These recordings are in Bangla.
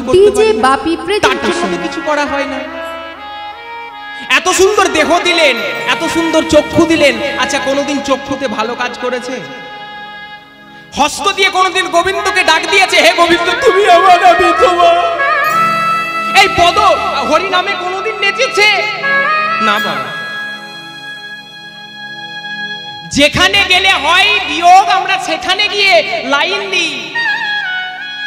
করতে পারি না, তার জন্য কিছু করা হয় না। এত সুন্দর দেহ দিলেন, এত সুন্দর চক্ষু দিলেন, আচ্ছা কোনোদিন চক্ষুতে ভালো কাজ করেছে? হস্ত দিয়ে কোনোদিন গোবিন্দকে ডাক দিয়েছে, হে গোবিন্দ তুমি আমার, আমি তোমার? এই পদ হরি নামে কোনোদিন নেচেছে? না বাবা। যেখানে গেলে হয় বিয়োগ, আমরা সেখানে গিয়ে লাইন দিই,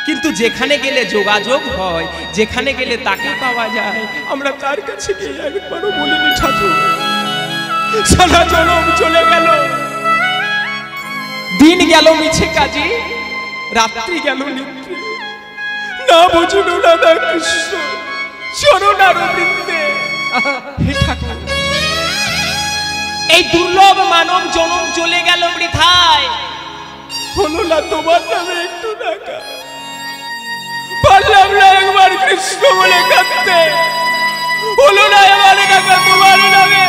কিন্তু যেখানে গেলে যোগাযোগ হয়, যেখানে গেলে তাকে পাওয়া যায়, আমরা তার কাছে গিয়ে একবারও বলিনি ঠাকুর সারা জনম চলে গেল, দিন গেল মিছে কাজে, রাত্রি গেল নিদ্রে, না বুঝুন রাধা কৃষ্ণ চরণার বৃন্দে। হে ঠাকুর, এই দুর্লভ মানব জনম চলে গেল বৃথায়, হলো না তোমার নামে একটু ডাকা, পারলাম না একবার কৃষ্ণ বলে কাঁদতে, হলো না এবারে ডাকা তোমার নামে,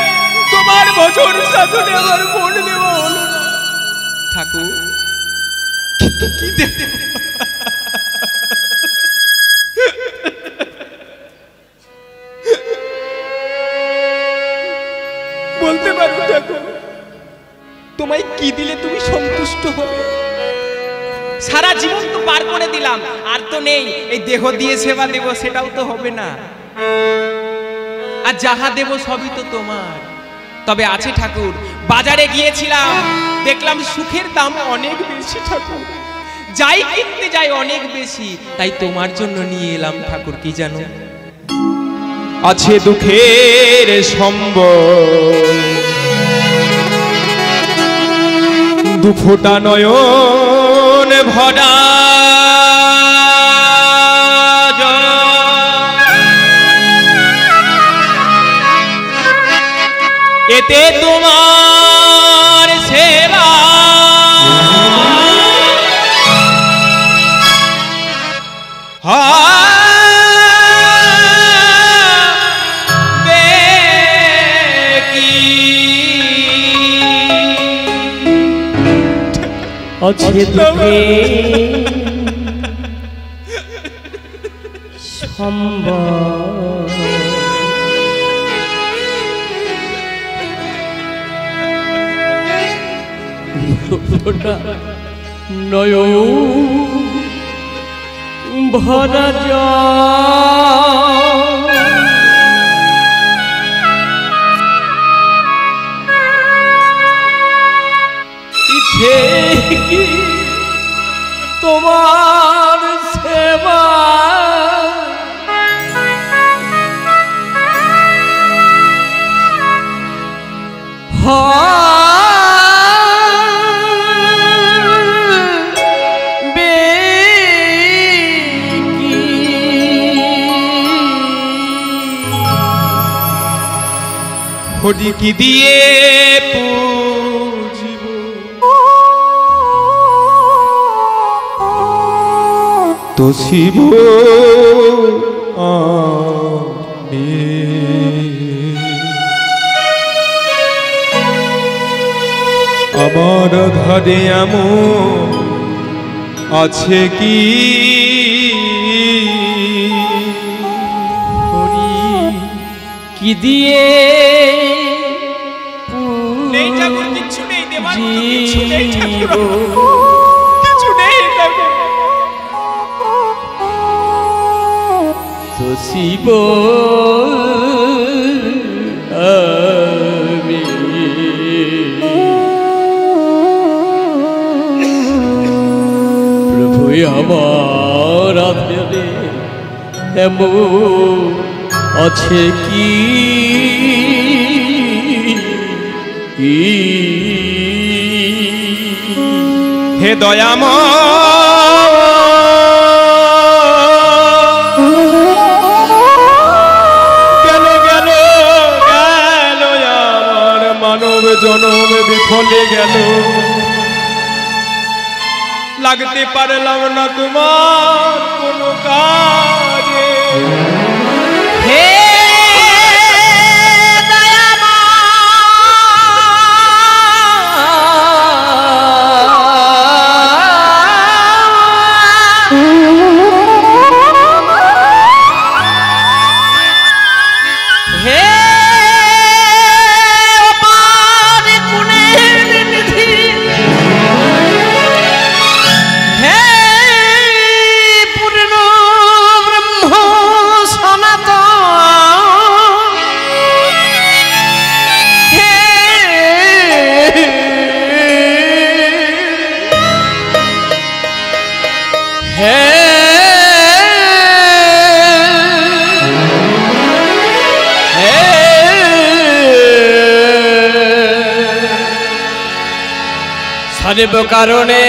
তোমার ভজন সাধনে আমার মন দেওয়া হলো না ঠাকুর। কি দেব বলতে পারো ঠাকুর, তোমায় কি দিলে তুমি সন্তুষ্ট হবে? সারা জীবন তো পার করে দিলাম, আর তো নেই এই দেহ দিয়ে সেবা দেব, সেটাও তো হবে না, আর যাহা দেব সবই তো তোমার। তবে আছে ঠাকুর, বাজারে গিয়েছিলাম, দেখলাম সুখের দাম অনেক বেশি ঠাকুর, যাই কিনতে যাই অনেক বেশি, তাই তোমার জন্য নিয়ে এলাম ঠাকুর। কি জানো, আছে দুঃখের সম্বল, দুফোঁটা নয়ন ভরা, এতে তোমার সেবা আছে দুঃখে সম্বল, নয়ন ভরা জল, ইচ্ছে কি তোমার সেবা হরি কি দিয়ে পুজিব, তো শিব আমার ঘরে এমন আছে কি, কি দিয়ে নেই ঠাকুর, কিছু নেই দেবার মতো, কিছু নেই ঠাকুর, কিছু নেই ঠাকুর। তো শিব আমি প্রভু আমার আধেরে এমন আছে কি, হে দয়াময় গেল গেল গেল আমার মানব জনম বিফলে গেল, লাগতে পারলাম না তোমার কোনো কাজে। হে সর্ব কারণে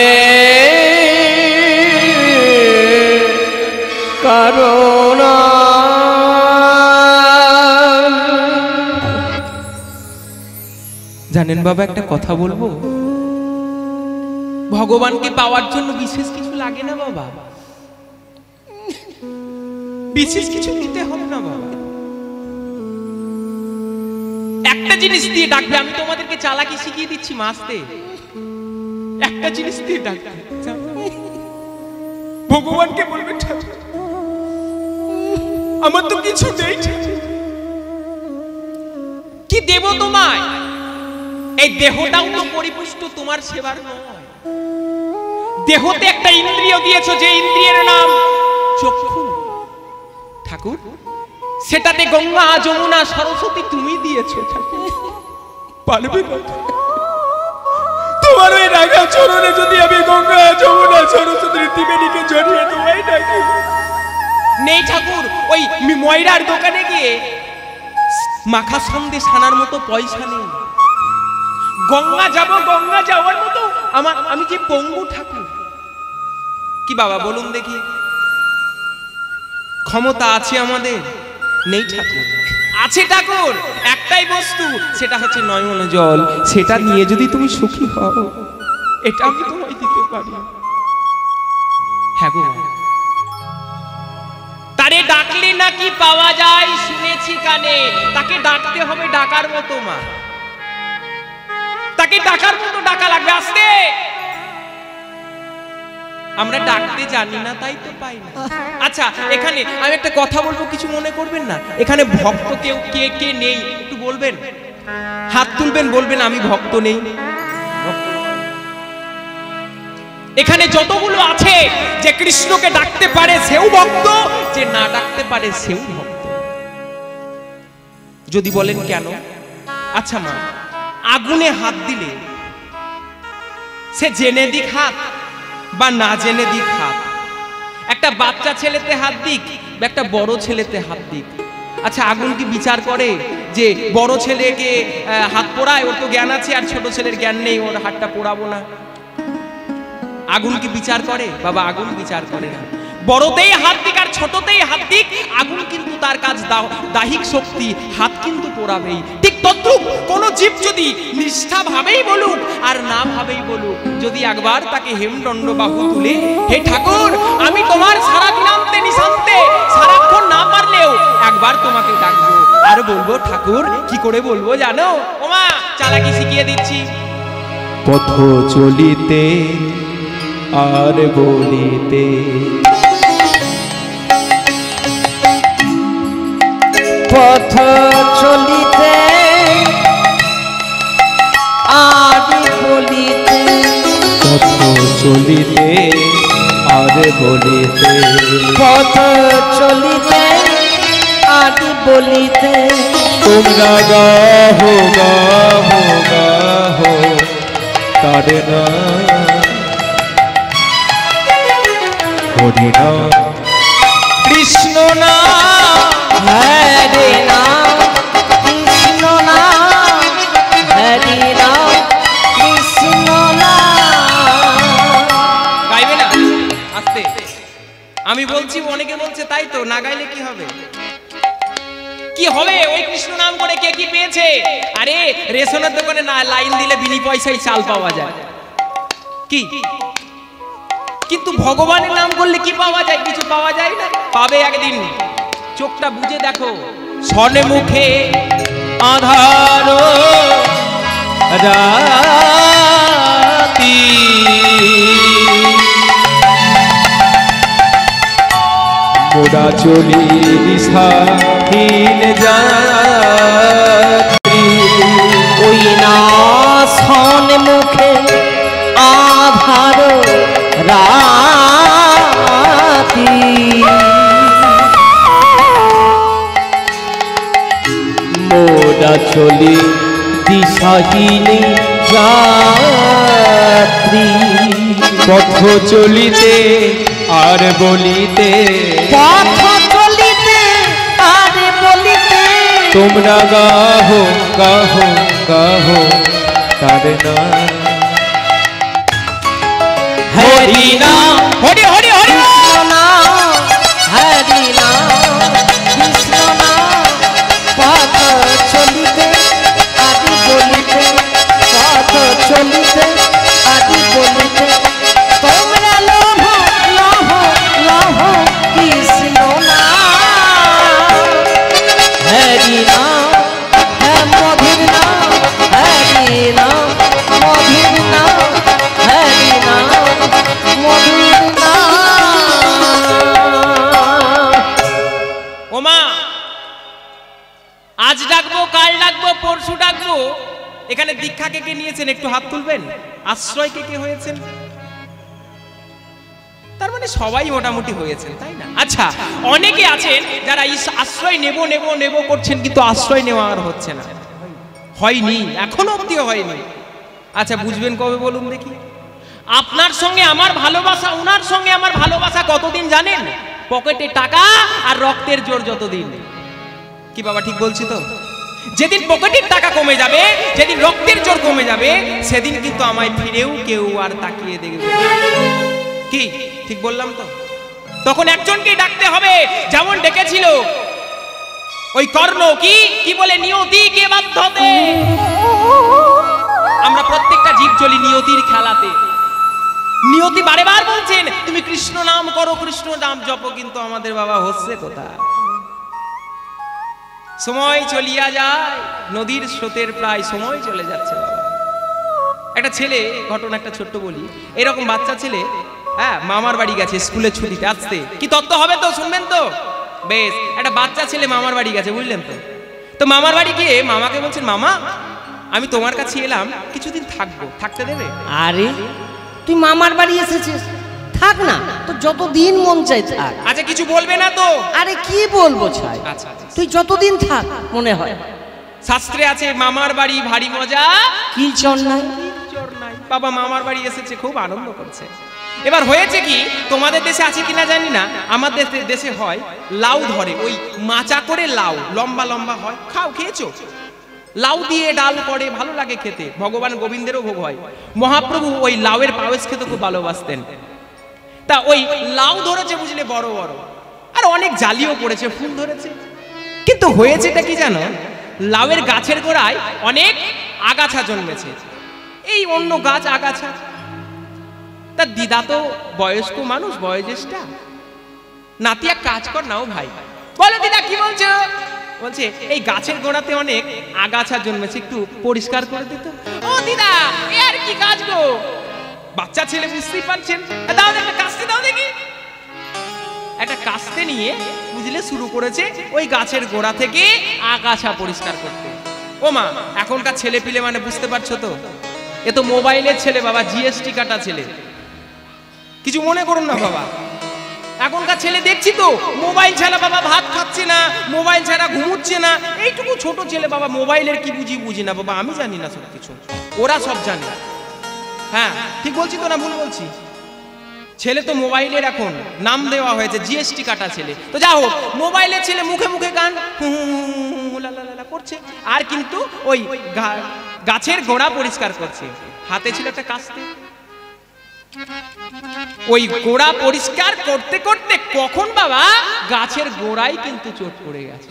কারণ জানেন বাবা, একটা কথা বলবো, ভগবানকে পাওয়ার জন্য বিশেষ কিছু লাগে না বাবা, বিশেষ কিছু দিতে হবে না বাবা। একটা জিনিস দিয়ে ডাকবে, আমি তোমাদেরকে চালাকি শিখিয়ে দিচ্ছি মাসতে, একটা জিনিস দিয়ে ডাকবে, ভগবানকে বলবে ঠাকুর আমার তো কিছু নেই, কি দেব তোমায়? এই দেহটাও তো পরিপুষ্ট তোমার সেবার নয়। দেহতে একটা ইন্দ্রিয় দিয়েছো, যে ইন্দ্রিয়ের নাম চক্ষু। ঠাকুর সেটাতে গঙ্গা যমুনা সরস্বতী তুমি দিয়েছো ঠাকুর, পারবে না? তোমার ওই রাগা চরণে যদি আমি গঙ্গা যমুনা সরস্বতী ত্রিবেণীকে জড়িয়ে তোমায় ডাকি, নেই ঠাকুর। ওই ময়রার দোকানে গিয়ে মাখা সন্দেশ আনার মতো পয়সা নেই। গঙ্গা যাব, গঙ্গা যাওয়ার মতো আমি যে পঙ্গু ঠাকুর। কি বাবা বলুন দেখি, ক্ষমতা আছে আমাদের? নেই ঠাকুর। আছে ঠাকুর, একটাই বস্তু, সেটা হচ্ছে নয়ন জল। সেটা নিয়ে যদি তুমি সুখী হও, এটা আমি তোমায় দিতে পারি। হ্যাঁ গো, তারে ডাকলে নাকি পাওয়া যায় শুনেছি কানে। তাকে ডাকতে হবে ডাকার মতো মা, তাকে ডাকার মতো ডাকা লাগবে। আসতে আমরা ডাকতে জানি না, তাই তো পাই না। আচ্ছা, এখানে আমি একটা কথা বলবো, কিছু মনে করবেন না। এখানে ভক্ত কেউ কে কে নেই একটু বলবেন, হাত তুলবেন, বলবেন আমি ভক্ত নেই। এখানে যতগুলো আছে, যে কৃষ্ণকে ডাকতে পারে সেও ভক্ত, যে না ডাকতে পারে সেও ভক্ত। যদি বলেন কেন? আচ্ছা মা, আগুনে হাত দিলে সে জেনে দিক হাত বা না জেনে দিক হাত, একটা বাচ্চা ছেলেতে হাত দিক বা একটা বড় ছেলেতে হাত দিক, আচ্ছা আগুন কি বিচার করে যে বড় ছেলেকে হাত পোড়ায়, ওর তো জ্ঞান আছে, আর ছোট ছেলের জ্ঞান নেই, ওর হাতটা পোড়াবো না? আগুন কি বিচার করে? বাবা আগুন বিচার করে না। বড়তেই হাত দিক আর ছোটতেই হাত দিক, আগুন কিন্তু তার কাজ দাহিক শক্তি, হাত কিন্তু পোড়াবেই। ঠিক তদ্রূপ কোন জীব যদি নিষ্ঠা ভাবেই বলুক আর না ভাবেই বলুক, যদি একবার তাকে হেমদণ্ড বাহু তুলে, হে ঠাকুর আমি তোমার সারা দিনান্তে নিশান্তে সারাক্ষণ না পারলেও একবার তোমাকে ডাকবো, আর বলবো ঠাকুর। কি করে বলবো জানো? ওমা চালাকি শিখিয়ে দিচ্ছি। পথ চলিতে আর বলিতে, পথ চলিতে আর বলিতে, পথ চলিতে আর বলিতে, পথ চলিতে আর বলিতে, তোমরা গাহো গাহো গাহো তারে না হরি না কৃষ্ণ না হরে নাম কৃষ্ণ নাম, হরে নাম কৃষ্ণ নাম। গাইবে না? আস্তে, আমি বলছি, অনেকে বলছে তাই তো, না গাইলে কি হবে? কি হবে? ওই কৃষ্ণ নাম করে কে কি পেয়েছে? আরে রেশনের দোকানে না লাইন দিলে বিনি পয়সায় চাল পাওয়া যায়, কি? কিন্তু ভগবানের নাম করলে কি পাওয়া যায়? কিছু পাওয়া যায় না। পাবে একদিন, চোখটা বুঝে দেখো। স্বর্ণে মুখে আধার রাতি, মোরা চলি দিশাহীন যাত্রী, ওই না সন মুখে আধার রাতি, মোরা চলি দিশাহীন যাত্রী, পথ চলিতে আর বলিতে, পথ চলিতে আর বলিতে, তোমরা গাহো গাহো গাহো তারে না হরি নাম হরি হরি হরি কৃষ্ণ নাম হরি নাম কৃষ্ণ নাম পথ চলিতে আদি বলিতে পথ চলিতে আদি বলিতে তোমরা লহ লহ লহ কৃষ্ণ নাম হরি নাম মধুর নাম হরি নাম মধুর নাম হরি নাম মধুর নাম। ওমা আজ ডাকবো, কাল ডাকবো, পরশু ডাকবো, এখানে দীক্ষা কে কে নিয়েছেন একটু হাত তুলবেন? আশ্রয় কে কে হয়েছেন? তার মানে সবাই মোটামুটি হয়েছেন, তাই না? আচ্ছা, অনেকে আছেন যারা আশ্রয় নেব নেব নেব করছেন, কিন্তু আশ্রয় নেওয়া আর হচ্ছে না, হয়নি, এখনো অব্দিও হয়নি। আচ্ছা, বুঝবেন কবে বলুন দেখি? আপনার সঙ্গে আমার ভালোবাসা, ওনার সঙ্গে আমার ভালোবাসা কতদিন জানেন? পকেটে টাকা আর রক্তের জোর যতদিন। কি বাবা ঠিক বলছি তো? যেদিন পকেটের টাকা কমে যাবে, যেদিন রক্তের জোর কমে যাবে, সেদিন কিন্তু আমায় ফিরেও কেউ আর তাকিয়ে দেখবে। কি ঠিক বললাম তো? তখন একজনকেই ডাকতে হবে, যেমন ডেকেছিল ওই কর্ণ। কি কি বলে? নিয়তিকে বাধ্যতে। আমরা প্রত্যেকটা জীব চলি নিয়তির খেলাতে। নিয়তি বারে বার বলছেন তুমি কৃষ্ণ নাম করো, কৃষ্ণ নাম জপো, কিন্তু আমাদের বাবা হচ্ছে কোথায়? সময় চলিয়া যায়, নদীর স্রোতের প্রায় সময় চলে যাচ্ছে বাবা। একটা ছেলে, ঘটনা একটা ছোট্ট বলি, এরকম বাচ্চা ছেলে, হ্যাঁ, মামার বাড়ি গেছে স্কুলে ছুটিতে। আসতে কি তত্ত্ব হবে তো, শুনবেন তো? বেশ, একটা বাচ্চা ছেলে মামার বাড়ি গেছে, বুঝলেন তো? তো মামার বাড়ি গিয়ে মামাকে বলছেন, মামা আমি তোমার কাছে এলাম, কিছুদিন থাকবো, থাকতে দেবে? আরে তুই মামার বাড়ি এসেছিস, থাক না, তো যতদিন মন চাই থাক। আচ্ছা, কিছু বলবে না তো? আরে কি বলবো ছাই, আচ্ছা, তুই যতদিন থাক মনে হয়। শাস্ত্রে আছে মামার বাড়ি ভারী মজা, কি চল নাই চোর নাই। বাবা মামার বাড়ি এসেছে, খুব আনন্দ করছে। এবার হয়েছে কি, তোমাদের দেশে আছে কিনা জানি না, আমাদের দেশে হয় লাউ ধরে, ওই মাচা করে লাউ লম্বা লম্বা হয়, খাও, খেয়েছো? লাউ দিয়ে ডাল করে, ভালো লাগে খেতে, ভগবান গোবিন্দেরও ভোগ হয়। মহাপ্রভু ওই লাউয়ের পায়েস খেতে খুব ভালোবাসতেন। তা ওই লাউ ধরেছে বুঝলে, বড় বড়, আর অনেক জালিও পড়েছে, ফুল ধরেছে। কিন্তু হয়েছেটা কি জানো? লাউয়ের গাছের গোড়ায় অনেক আগাছা জন্মেছে, এই অন্য গাছ আগাছা। তার দিদা তো বয়স্ক মানুষ, বয়োজ্যেষ্ঠা, নাতি এক কাজ কর নাও ভাই। বলো দিদা, কি বলছো? বলছে এই গাছের গোড়াতে অনেক আগাছা জন্মেছে, একটু পরিষ্কার করে দিত। ও দিদা, এ আর কি কাজ গো? বাচ্চা ছেলে, বুঝতেই পারছেন। দাও একটা কাস্তে দাও দেখি। একটা কাস্তে নিয়ে বুঝলে শুরু করেছে ওই গাছের গোড়া থেকে আগাছা পরিষ্কার করতে। ও মা, এখনকার ছেলে পিলে মানে বুঝতে পারছো তো, এ তো মোবাইলের ছেলে বাবা, জিএসটি কাটা ছেলে। কিছু মনে করুন না বাবা, এখনকার ছেলে দেখছি তো মোবাইল ছাড়া বাবা ভাত খাচ্ছে না, মোবাইল ছাড়া ঘুমুচ্ছে না। এইটুকু ছোট ছেলে বাবা, মোবাইলের কি বুঝি না বাবা, আমি জানি না সব কিছু, ওরা সব জানে। হ্যাঁ ঠিক বলছি তো না ভুল বলছি? ছেলে তো মোবাইলের এখন নাম দেওয়া হয়েছে জিএসটি কাটা ছেলে। তো যা হোক, মোবাইলের ছেলে মুখে মুখে গান করছে, আর কিন্তু ওই গাছের গোড়া পরিষ্কার করছে। হাতে ছিল একটা কাস্তে, ওই গোড়া পরিষ্কার করতে করতে কখন বাবা গাছের গোড়ায় কিন্তু চোট পড়ে গেছে।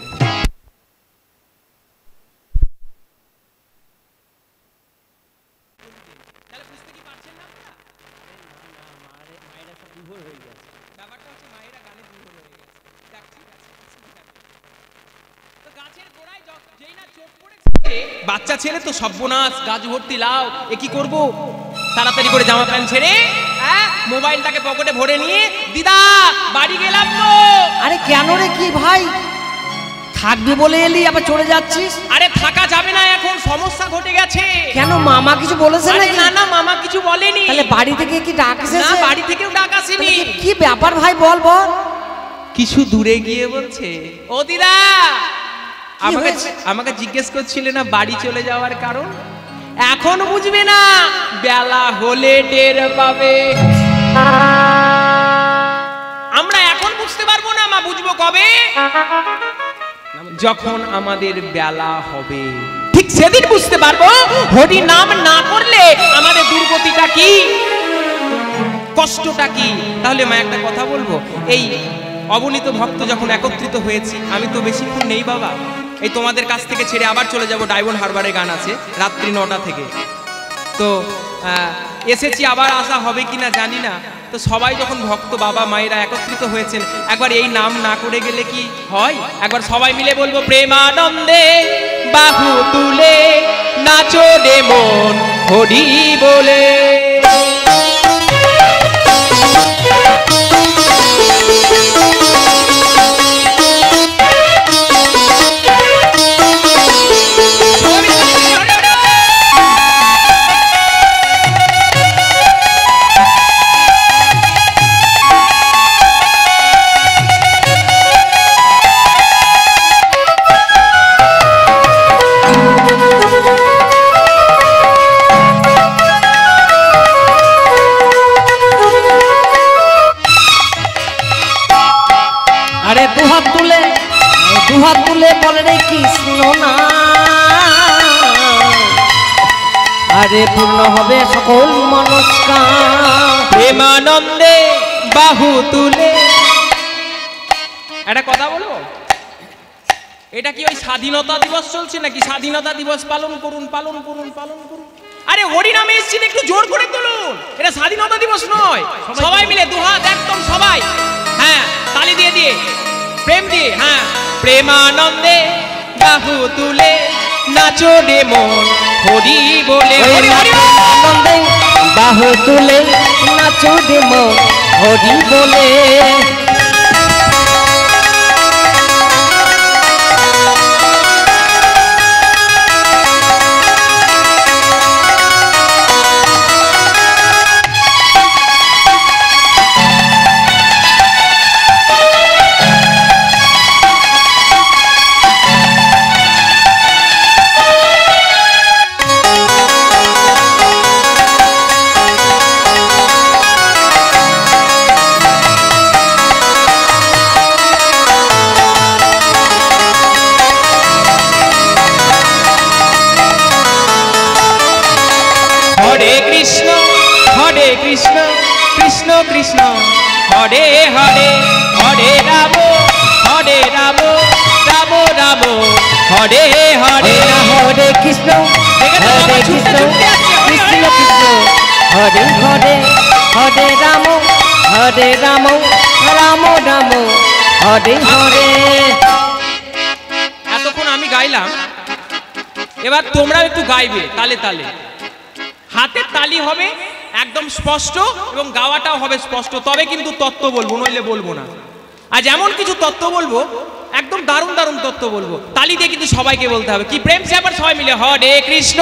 বাচ্চা ছেলে তো সর্বনাশ, গাছ ভর্তি লাউ, এ কি করবো? তাড়াতাড়ি করে জামা প্যান্ট ছেড়ে মোবাইলটাকে পকেটে ভরে নিয়ে, দিদা বাড়ি গেলাম তো। আরে কেন রে, কি ভাই থাকবি বলে এলি, আবার চলে যাচ্ছিস? আরে থাকা যাবে না, এখন সমস্যা ঘটে গেছে। কেন, মামা কিছু বলেছে নাকি? না না, মামা কিছু বলেনি। তাহলে বাড়ি থেকে কি ডাক এসেছে? না, বাড়ি থেকেও ডাক আসেনি। কি ব্যাপার ভাই, বল বল। কিছু দূরে গিয়ে বলছে, ও দিদা, আমাকে জিজ্ঞেস করছিলে না বাড়ি চলে যাওয়ার কারণ? এখন বুঝবে না, বেলা হলে টের পাবে। আমরা এখন বুঝতে পারবো না, মা বুঝবো কবে? যখন আমাদের বেলা হবে, ঠিক সেদিন বুঝতে পারবো হরি নাম না করলে আমাদের দুর্গতিটা কি। কষ্টটা কি? তাহলে মা একটা কথা বলবো, এই অবনীত ভক্ত যখন একত্রিত হয়েছি, আমি তো বেশিক্ষণ নেই বাবা, এই তোমাদের কাছ থেকে ছেড়ে আবার চলে যাব ডায়মন্ড হারবারে, গান আছে রাত্রি 9টা থেকে। তো এসেছি, আবার আসা হবে কিনা জানি না। তো সবাই যখন ভক্ত বাবা মায়েরা একত্রিত হয়েছেন, একবার এই নাম না করে গেলে কি হয়? একবার সবাই মিলে বলবো, প্রেমানন্দে বাহু তুলে নাচো রে মন হরি বলে। আরে দুহাত তুলে বলে রে কৃষ্ণ না, আরে পূর্ণ হবে সকল মনস্কার। প্রেমানন্দে বাহু তুলে। একটা কথা বলবো, এটা কি ওই স্বাধীনতা দিবস চলছে নাকি? স্বাধীনতা দিবস পালন করুন, পালন করুন, পালন করুন। আরে হরি নামে এসেছেন, একটু জোর করে তুলুন। এটা স্বাধীনতা দিবস নয়। সবাই মিলে দুহাত একদম সবাই, হ্যাঁ তালি দিয়ে দিয়ে, প্রেম দিয়ে, হ্যাঁ। প্রেমানন্দে বাহু তুলে নাচো রে মন হরি বলে। হরি হরি আনন্দে বাহু তুলে নাচো রে মন হরি বলে। হরে কৃষ্ণ কৃষ্ণ কৃষ্ণ হরে হরে, হরে রাম রাম রাম হরে হরে। হরে কৃষ্ণ হরে কৃষ্ণ কৃষ্ণ কৃষ্ণ হরে হরে, হরে রাম রাম রাম হরে হরে। এতক্ষণ আমি গাইলাম, এবার তোমরা একটু গাইবে তালে তালে। হাতের তালি হবে একদম স্পষ্ট এবং গাওয়াটাও হবে স্পষ্ট, তবে কিন্তু তত্ত্ব বলবো, নইলে বলবো না। আজ এমন কিছু তত্ত্ব বলবো, একদম দারুণ দারুণ তত্ত্ব বলবো। তালি দিয়ে কিন্তু সবাইকে বলতে হবে। কি প্রেম সে আবার সবাই মিলে হরে কৃষ্ণ।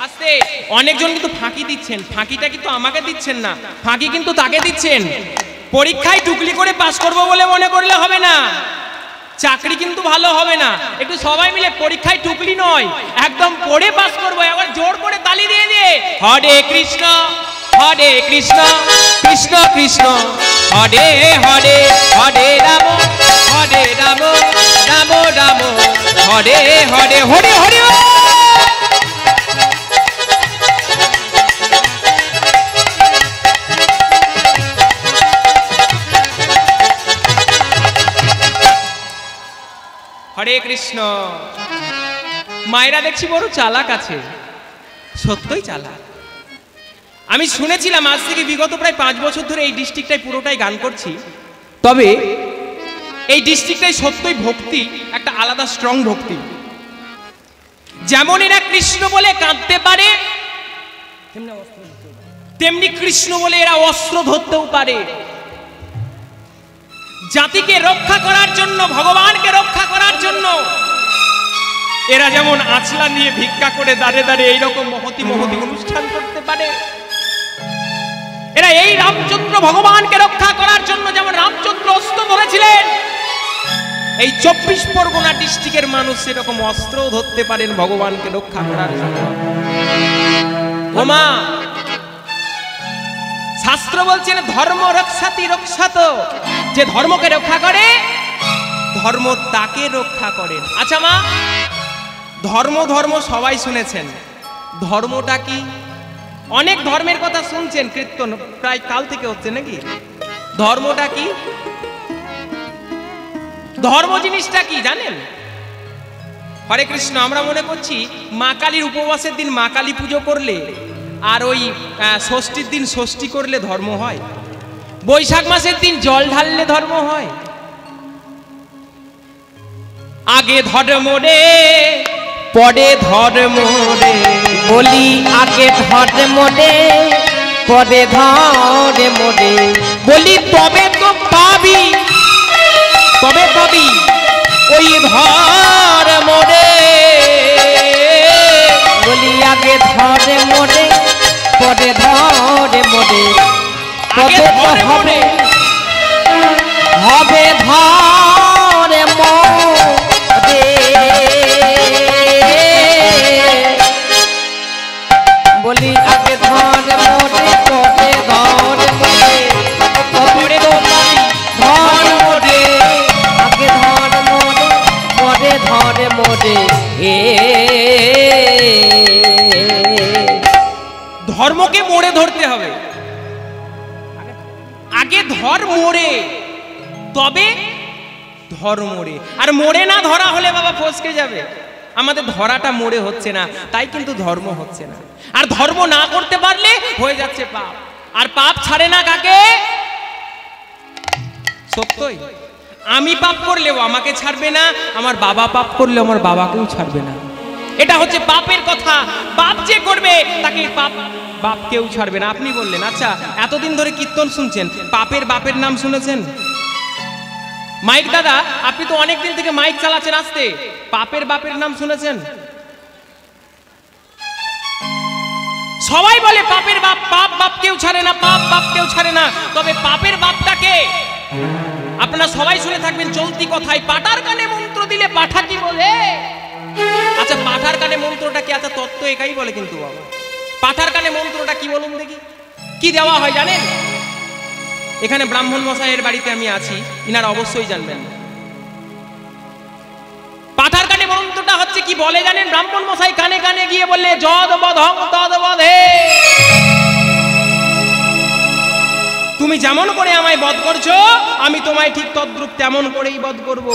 আস্তে, অনেকজন কিন্তু ফাঁকি দিচ্ছেন। ফাঁকিটা কিন্তু আমাকে দিচ্ছেন না, ফাঁকি কিন্তু তাকে দিচ্ছেন। পরীক্ষায় টুকলি করে পাস করবো বলে মনে করলে হবে না, চাকরি কিন্তু ভালো হবে না। একটু সবাই মিলে পরীক্ষায় টুকলি নয়, একদম পড়ে পাস করবো। একবার জোর করে তালি দিয়ে দিয়ে হরে কৃষ্ণ কৃষ্ণ কৃষ্ণ হরে হরে, হরে রাম রাম রাম হরে হরে, হরে হরে। হরে কৃষ্ণ। মায়েরা দেখছি বড় চালাক আছে, সত্যই চালাক। আমি শুনেছিলাম, আজ থেকে বিগত প্রায় 5 বছর ধরে এই ডিস্ট্রিক্টটাই পুরোটাই গান করছি। তবে এই ডিস্ট্রিক্টটাই সত্যই ভক্তি, একটা আলাদা স্ট্রং ভক্তি। যেমন এরা কৃষ্ণ বলে কাঁদতে পারে, তেমনি কৃষ্ণ বলে এরা অস্ত্র ধরতেও পারে। জাতিকে রক্ষা করার জন্য, ভগবানকে রক্ষা করার জন্য এরা যেমন আছলা নিয়ে ভিক্ষা করে দাঁড়ে দাঁড়ে এইরকম মহতি মহতি অনুষ্ঠান করতে পারে। এরা এই রামচন্দ্র ভগবানকে রক্ষা করার জন্য যেমন রামচন্দ্র অস্ত্র ধরেছিলেন, এই 24 পরগনা ডিস্ট্রিক্টের মানুষ সেরকম অস্ত্র ধরতে পারেন ভগবানকে রক্ষা করার জন্য। ওমা, শাস্ত্র বলছেন ধর্ম রক্ষাতি রক্ষাত, যে ধর্মকে রক্ষা করে ধর্ম তাকে রক্ষা করেন। আচ্ছা মা, ধর্ম ধর্ম সবাই শুনেছেন, ধর্মটা কি? অনেক ধর্মের কথা শুনছেন, কীর্তন প্রায় কাল থেকে হচ্ছে নাকি? ধর্মটা কি? ধর্ম জিনিসটা কি জানেন? হরে কৃষ্ণ, আমরা মনে করছি মা কালীর উপবাসের দিন মা কালী পুজো করলে আর ওই ষষ্ঠীর দিন ষষ্ঠী করলে ধর্ম হয়, বৈশাখ মাসের দিন জল ঢাললে ধর্ম হয়। আগে ধর্ম রে পরে ধর্ম রে, বলি আগে ধর্ম রে পরে ধর্ম রে, বলি তবে তো পাবি, তবে পাবি ওই ধর্ম রে। বলি আগে ধর্ম রে পরে ধর্ম রে, আগে তবে তো ধর্ম হবে রে, হবে ধর্ম রে। বলি আগে ধর্ম রে পরে ধর্ম রে, তবে তো পাবি ধর্ম রে। আগে ধর্ম রে পরে ধর্ম রে, ধর্মকে মোড়ে ধরতে হবে। আগে ধর মোড়ে, তবে ধর মোড়ে। আর মোড়ে না ধরা হলে বাবা ফসকে যাবে। আমাদের ধরাটা মোড়ে হচ্ছে না, তাই কিন্তু ধর্ম হচ্ছে না। আর ধর্ম না করতে পারলে হয়ে যাচ্ছে পাপ, আর পাপ ছাড়ে না কাকে? সত্যই, আমি পাপ করলেও আমাকে ছাড়বে না, আমার বাবা পাপ করলেও আমার বাবাকেও ছাড়বে না। এটা হচ্ছে পাপের কথা। পাপ যে করবে তাকে বাপ কেউ ছাড়বে না। আপনি বললেন, আচ্ছা এতদিন ধরে কীর্তন শুনছেন, পাপের বাপের নাম শুনেছেন? মাইক দাদা, আপনি তো অনেকদিন থেকে মাইক চালাচ্ছেন আসতে, পাপের বাপের নাম শুনেছেন? সবাই বলে পাপের বাপ, পাপ বাপ কেউ ছাড়ে না, পাপ বাপ কেউ ছাড়ে না। তবে পাপের বাপটাকে আপনারা সবাই শুনে থাকবেন চলতি কথায়, পাঠার কানে মন্ত্র দিলে পাঠা কি বলে? আচ্ছা পাঠার কানে মন্ত্রটা কি? আচ্ছা তত্ত্ব একাই বলে কিন্তু বাবা, পাঠার কানে মন্ত্রটা কি বলুন দেখি? কি দেওয়া হয় জানেন? এখানে ব্রাহ্মণ মশাইয়ের বাড়িতে আমি আছি, ইনারা অবশ্যই জানবেন। পাঠার কানে মন্ত্রটা হচ্ছে কি বলে জানেন? ব্রাহ্মণ মশাই কানে কানে গিয়ে বললে, যদ বধং তদ বধে। তুমি যেমন করে আমায় বধ করছো, আমি তোমায় ঠিক তদ্রূপ তেমন করেই বধ করব।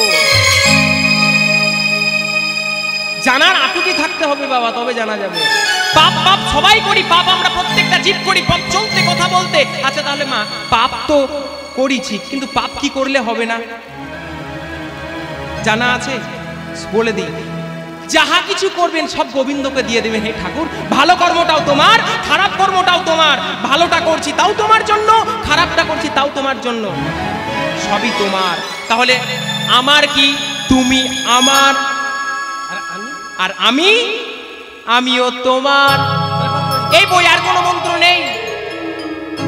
জানার আটুকি থাকতে হবে বাবা, তবে জানা যাবে। পাপ পাপ সবাই করি, পাপ আমরা প্রত্যেকটা জীব করি, পাপ চলতে কথা বলতে। আচ্ছা তাহলে মা, পাপ তো করিছি, কিন্তু পাপ কি করলে হবে না জানা আছে? বলে দিই, যাহা কিছু করবেন সব গোবিন্দকে দিয়ে দেবেন। হে ঠাকুর, ভালো কর্মটাও তোমার, খারাপ কর্মটাও তোমার। ভালোটা করছি তাও তোমার জন্য, খারাপটা করছি তাও তোমার জন্য, সবই তোমার। তাহলে আমার কি? তুমি আমার, আর আমিও তোমার। এই বই আর কোনো মন্ত্র নেই,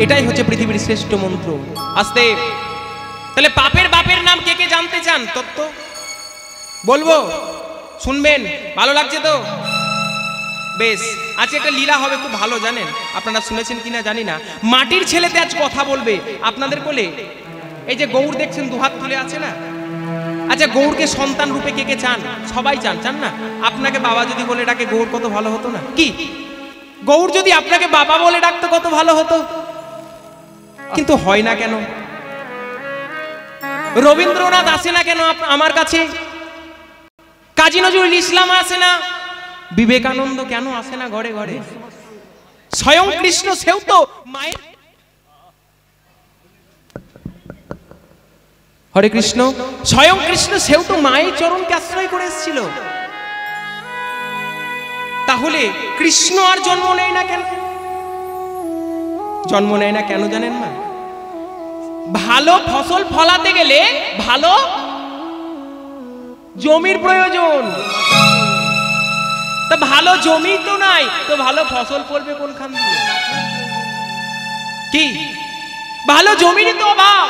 এটাই হচ্ছে পৃথিবীর শ্রেষ্ঠ মন্ত্র। আস্তে, তাহলে পাপের বাপের নাম কে কে জানতে চান? তত্ত্ব বলবো, শুনবেন? ভালো লাগছে তো? বেশ, আজকে একটা লীলা হবে, খুব ভালো, জানেন? আপনারা শুনেছেন কিনা জানি না। মাটির ছেলেতে আজ কথা বলবে আপনাদের কোলে। এই যে গৌর দেখছেন দুহাত তুলে আছে না? আচ্ছা গৌরকে সন্তান রূপে কে কে চান? সবাই চান, চান না? আপনাকে বাবা যদি বলে ডাকে গৌর কত ভালো হতো না? কি গৌর যদি আপনাকে বাবা বলে ডাকতো কত ভালো হতো? কিন্তু হয় না কেন? রবীন্দ্রনাথ আসে না কেন আমার কাছে? কাজী নজরুল ইসলাম আসে না? বিবেকানন্দ কেন আসে না ঘরে ঘরে? স্বয়ং কৃষ্ণ সেও তো মায়ের, হরে কৃষ্ণ, স্বয়ং কৃষ্ণ সেও তো মায়ের চরণকে আশ্রয় করে এসেছিল। তাহলে কৃষ্ণ আর জন্ম নেয় না কেন? জন্ম নেয় না কেন জানেন না? ভালো ফসল ফলাতে গেলে ভালো জমির প্রয়োজন। তা ভালো জমি তো নাই, তো ভালো ফসল ফলবে কোনখান দিয়ে? কি ভালো জমির তো অভাব,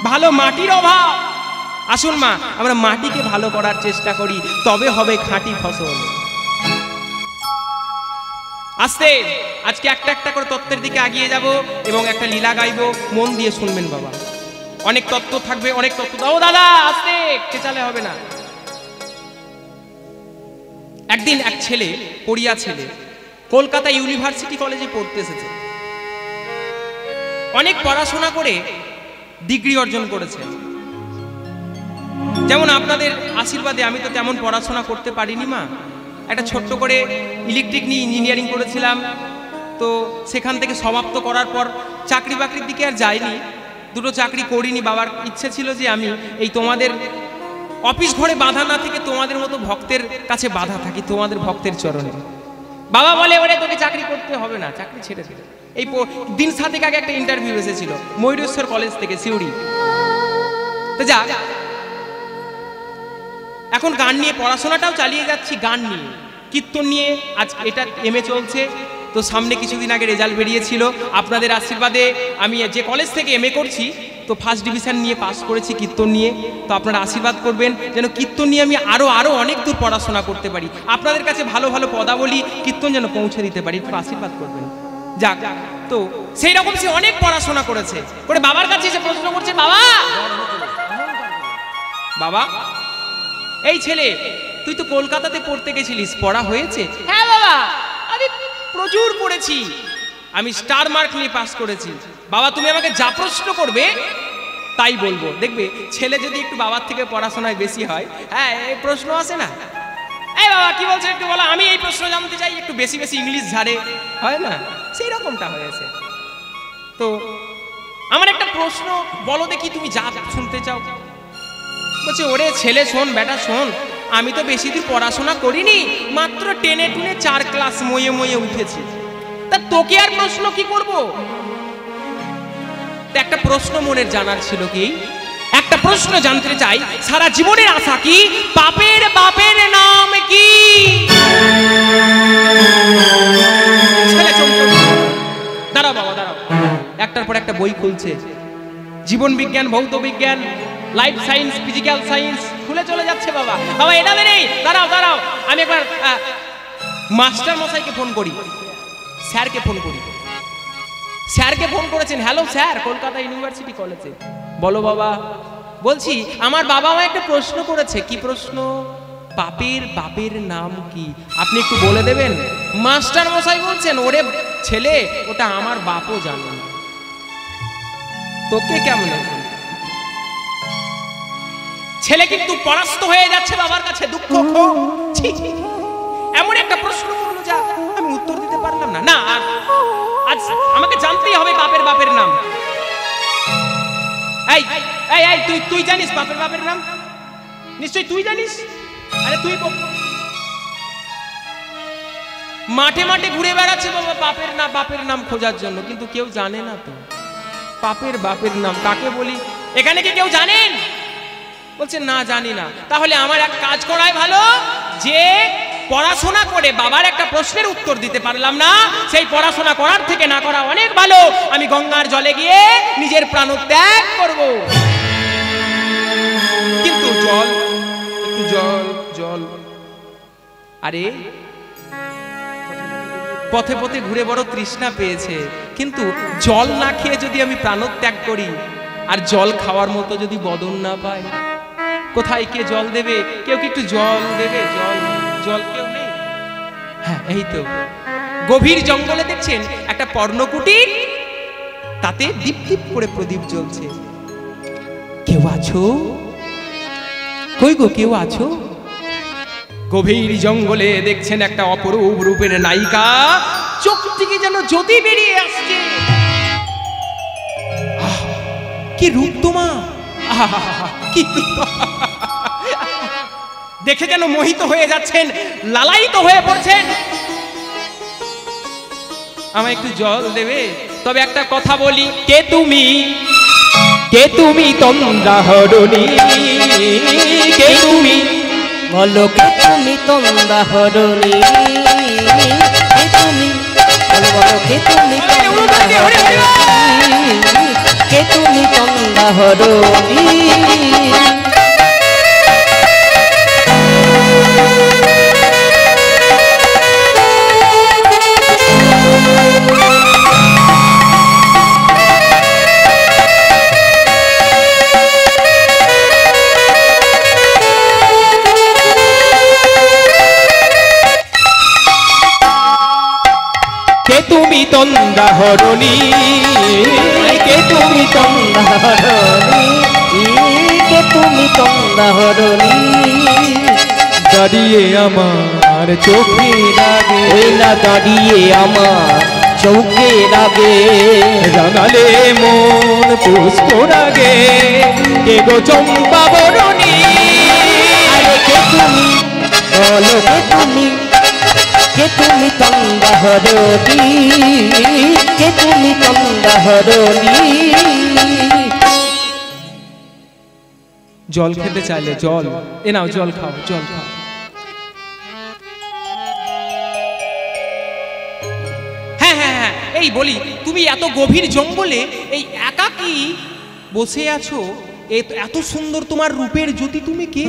ভালো মাটির অভাব। আসুন মা, আমরা মাটিকে ভালো করার চেষ্টা করি, তবে হবে খাঁটি ফসল। আস্তে, আজকে একটা একটা করে তত্ত্বের দিকে এগিয়ে যাব এবং একটা লীলা গাইব, মন দিয়ে শুনবেন বাবা। অনেক তত্ত্ব থাকবে, অনেক তত্ত্ব দাও দাদা, আস্তে চেঁচালে হবে না। একদিন এক ছেলে, পড়িয়া ছেলে, কলকাতা ইউনিভার্সিটি কলেজে পড়তে এসেছে। অনেক পড়াশোনা করে ডিগ্রি অর্জন করেছে। যেমন আপনাদের আশীর্বাদে আমি তো তেমন পড়াশোনা করতে পারিনি মা, একটা ছোট্ট করে ইলেকট্রিক নিয়ে ইঞ্জিনিয়ারিং করেছিলাম, তো সেখান থেকে সমাপ্ত করার পর চাকরি বাকরির দিকে আর যাইনি, দুটো চাকরি করিনি। বাবার ইচ্ছে ছিল যে আমি এই তোমাদের অফিস ঘরে বাধা না থেকে তোমাদের মতো ভক্তের কাছে বাধা থাকি, তোমাদের ভক্তের চরণে। বাবা বলে ওরে তোকে চাকরি করতে হবে না, চাকরি ছেড়ে দিল। এই দিন 7 আগে একটা ইন্টারভিউ এসেছিল ময়ূরেশ্বর কলেজ থেকে, সিউড়ি। তো যা, এখন গান নিয়ে পড়াশোনাটাও চালিয়ে যাচ্ছি, গান নিয়ে, কীর্তন নিয়ে। আজ এটা এমএ চলছে, তো সামনে কিছুদিন আগে রেজাল্ট বেরিয়েছিল। আপনাদের আশীর্বাদে আমি যে কলেজ থেকে এমএ করছি, তো ফার্স্ট ডিভিশন নিয়ে পাস করেছি কীর্তন নিয়ে। তো আপনারা আশীর্বাদ করবেন যেন কীর্তন নিয়ে আমি আরও অনেক দূর পড়াশোনা করতে পারি, আপনাদের কাছে ভালো ভালো পদাবলী কীর্তন যেন পৌঁছে দিতে পারি, একটু আশীর্বাদ করবেন। যাক, তো সেই রকম সে অনেক পড়াশোনা করেছে, করে বাবার কাছে এসে প্রশ্ন করছে, বাবা বাবা এই ছেলে তুই তো কলকাতাতে পড়তে গেছিলিস, পড়া হয়েছে? হ্যাঁ বাবা, আমি প্রচুর পড়েছি, আমি স্টার মার্ক নিয়ে পাস করেছি। বাবা তুমি আমাকে যা প্রশ্ন করবে তাই বলবো। দেখবে ছেলে যদি একটু বাবার থেকে পড়াশোনায় বেশি হয়, হ্যাঁ এই প্রশ্ন আসে না, এই বাবা কি বলছে একটু বলো, আমি এই প্রশ্ন জানতে চাই, একটু বেশি বেশি ইংলিশ ঝাড়ে, হয় না? সেই রকমটা হয়েছে। তো আমার একটা প্রশ্ন বলো দেখি, তুমি যা শুনতে চাও। বলছে ওরে ছেলে শোন, বেটা শোন, আমি তো বেশি দূর পড়াশোনা করিনি, মাত্র টেনে 4 ক্লাস ময়ে ময়ে উঠেছি, তা তোকে আর প্রশ্ন কি করব? একটা প্রশ্ন মনের জানার ছিল, কি একটা প্রশ্ন জানতে চাই, সারা জীবনের আশা কি, বাপের বাপের নাম কি? ছেলে চমকে দাঁড়াও বাবা দাঁড়াও, একটার পর একটা বই খুলছে, জীবন বিজ্ঞান, ভৌত বিজ্ঞান, লাইফ সায়েন্স, ফিজিক্যাল সায়েন্স খুলে চলে যাচ্ছে। বাবা বাবা এটা নেই, দাঁড়াও দাঁড়াও, আমি একবার মাস্টার মশাইকে ফোন করি, স্যারকে ফোন করি। স্যারকে ফোন করেছেন, হ্যালো স্যার, কলকাতা ইউনিভার্সিটি কলেজে। বলো বাবা। বলছি আমার বাবা মা একটা প্রশ্ন করেছে। কি প্রশ্ন? বাপের বাপের নাম কি, আপনি একটু বলে দেবেন? মাস্টার মশাই বলছেন, ওরে ছেলে ওটা আমার বাপও জানে না, তোকে কেমন? ছেলে কিন্তু পরাস্ত হয়ে যাচ্ছে বাবার কাছে, দুঃখ। এমন একটা প্রশ্ন করলো যা আমি উত্তর দিতে পারলাম না। না আজ আমাকে জানতেই হবে বাপের বাপের নাম। এই এই এই তুই জানিস বাপের বাপের নাম? নিশ্চয়ই তুই জানিস। আরে তুই মাঠে মাঠে ঘুরে বেড়াচ্ছে বাবা বাপের নাম খোঁজার জন্য, কিন্তু কেউ জানে না তো বাপের বাপের নাম কাকে বলি। এখানে কি কেউ জানেন? বলছে না জানি না। তাহলে আমার এক কাজ করাই ভালো, যে পড়াশোনা করে বাবার একটা প্রশ্নের উত্তর দিতে পারলাম না, সেই পড়াশোনা করার থেকে না করা অনেক ভালো। আমি গঙ্গার জলে গিয়ে নিজের প্রাণ ত্যাগ করব। কিন্তু জল, একটু জল জল। আরে পথে পথে ঘুরে বড় তৃষ্ণা পেয়েছে, কিন্তু জল না খেয়ে যদি আমি প্রাণত্যাগ করি, আর জল খাওয়ার মতো যদি বদন না পাই, কোথায় কে জল দেবে? কেউ কি একটু জল দেবে? জল কেউ নেই। হ্যাঁ এই তো গভীর জঙ্গলে দেখছেন একটা পর্ণকুটির, তাতে দীপ দীপ করে প্রদীপ জ্বলছে। কেউ আছো? কই গো কেউ আছো? গভীর জঙ্গলে দেখছেন একটা অপরূপ রূপের নায়িকা, চোখ থেকে যেন জ্যোতি বেরিয়ে আসছে। কি রূপ তোমার! কি দেখে যেন মোহিত হয়ে যাচ্ছেন, লালায়িত হয়ে পড়ছেন। আমায় একটু জল দেবে? তবে একটা কথা বলি, কে তুমি? কে তুমি তন্দ্রা হরণী? কে তুমি? বলো কে তুমি তন্দ্রা হরণী? কে তুমি? বলো কে তুমি তন্দ্রা হরণী? কে তুমি তন্দ্রা হরণী? তুমি তন্দাহরণী, কে তুমি তন্দাহরণী, কে তুমি তন্দাহরণী। দাঁড়িয়ে আমার চোখে লাগে, ওই না দাঁড়িয়ে আমার চৌকে লাগে, রাঙালে মন পুষ্প রাগে, কে গো চম্পা বরণী। আরে কে তুমি বলো, কে তুমি তন্দাহরণী, কে তুমি তন্দাহরণী। জল খেতে চাইলে জল, এ নাও জল খাও, জল খাও। হ্যাঁ হ্যাঁ হ্যাঁ, এই বলি, তুমি এত গভীর জঙ্গলে এই একাকী বসে আছো, এত সুন্দর তোমার রূপের জ্যোতি, তুমি কে?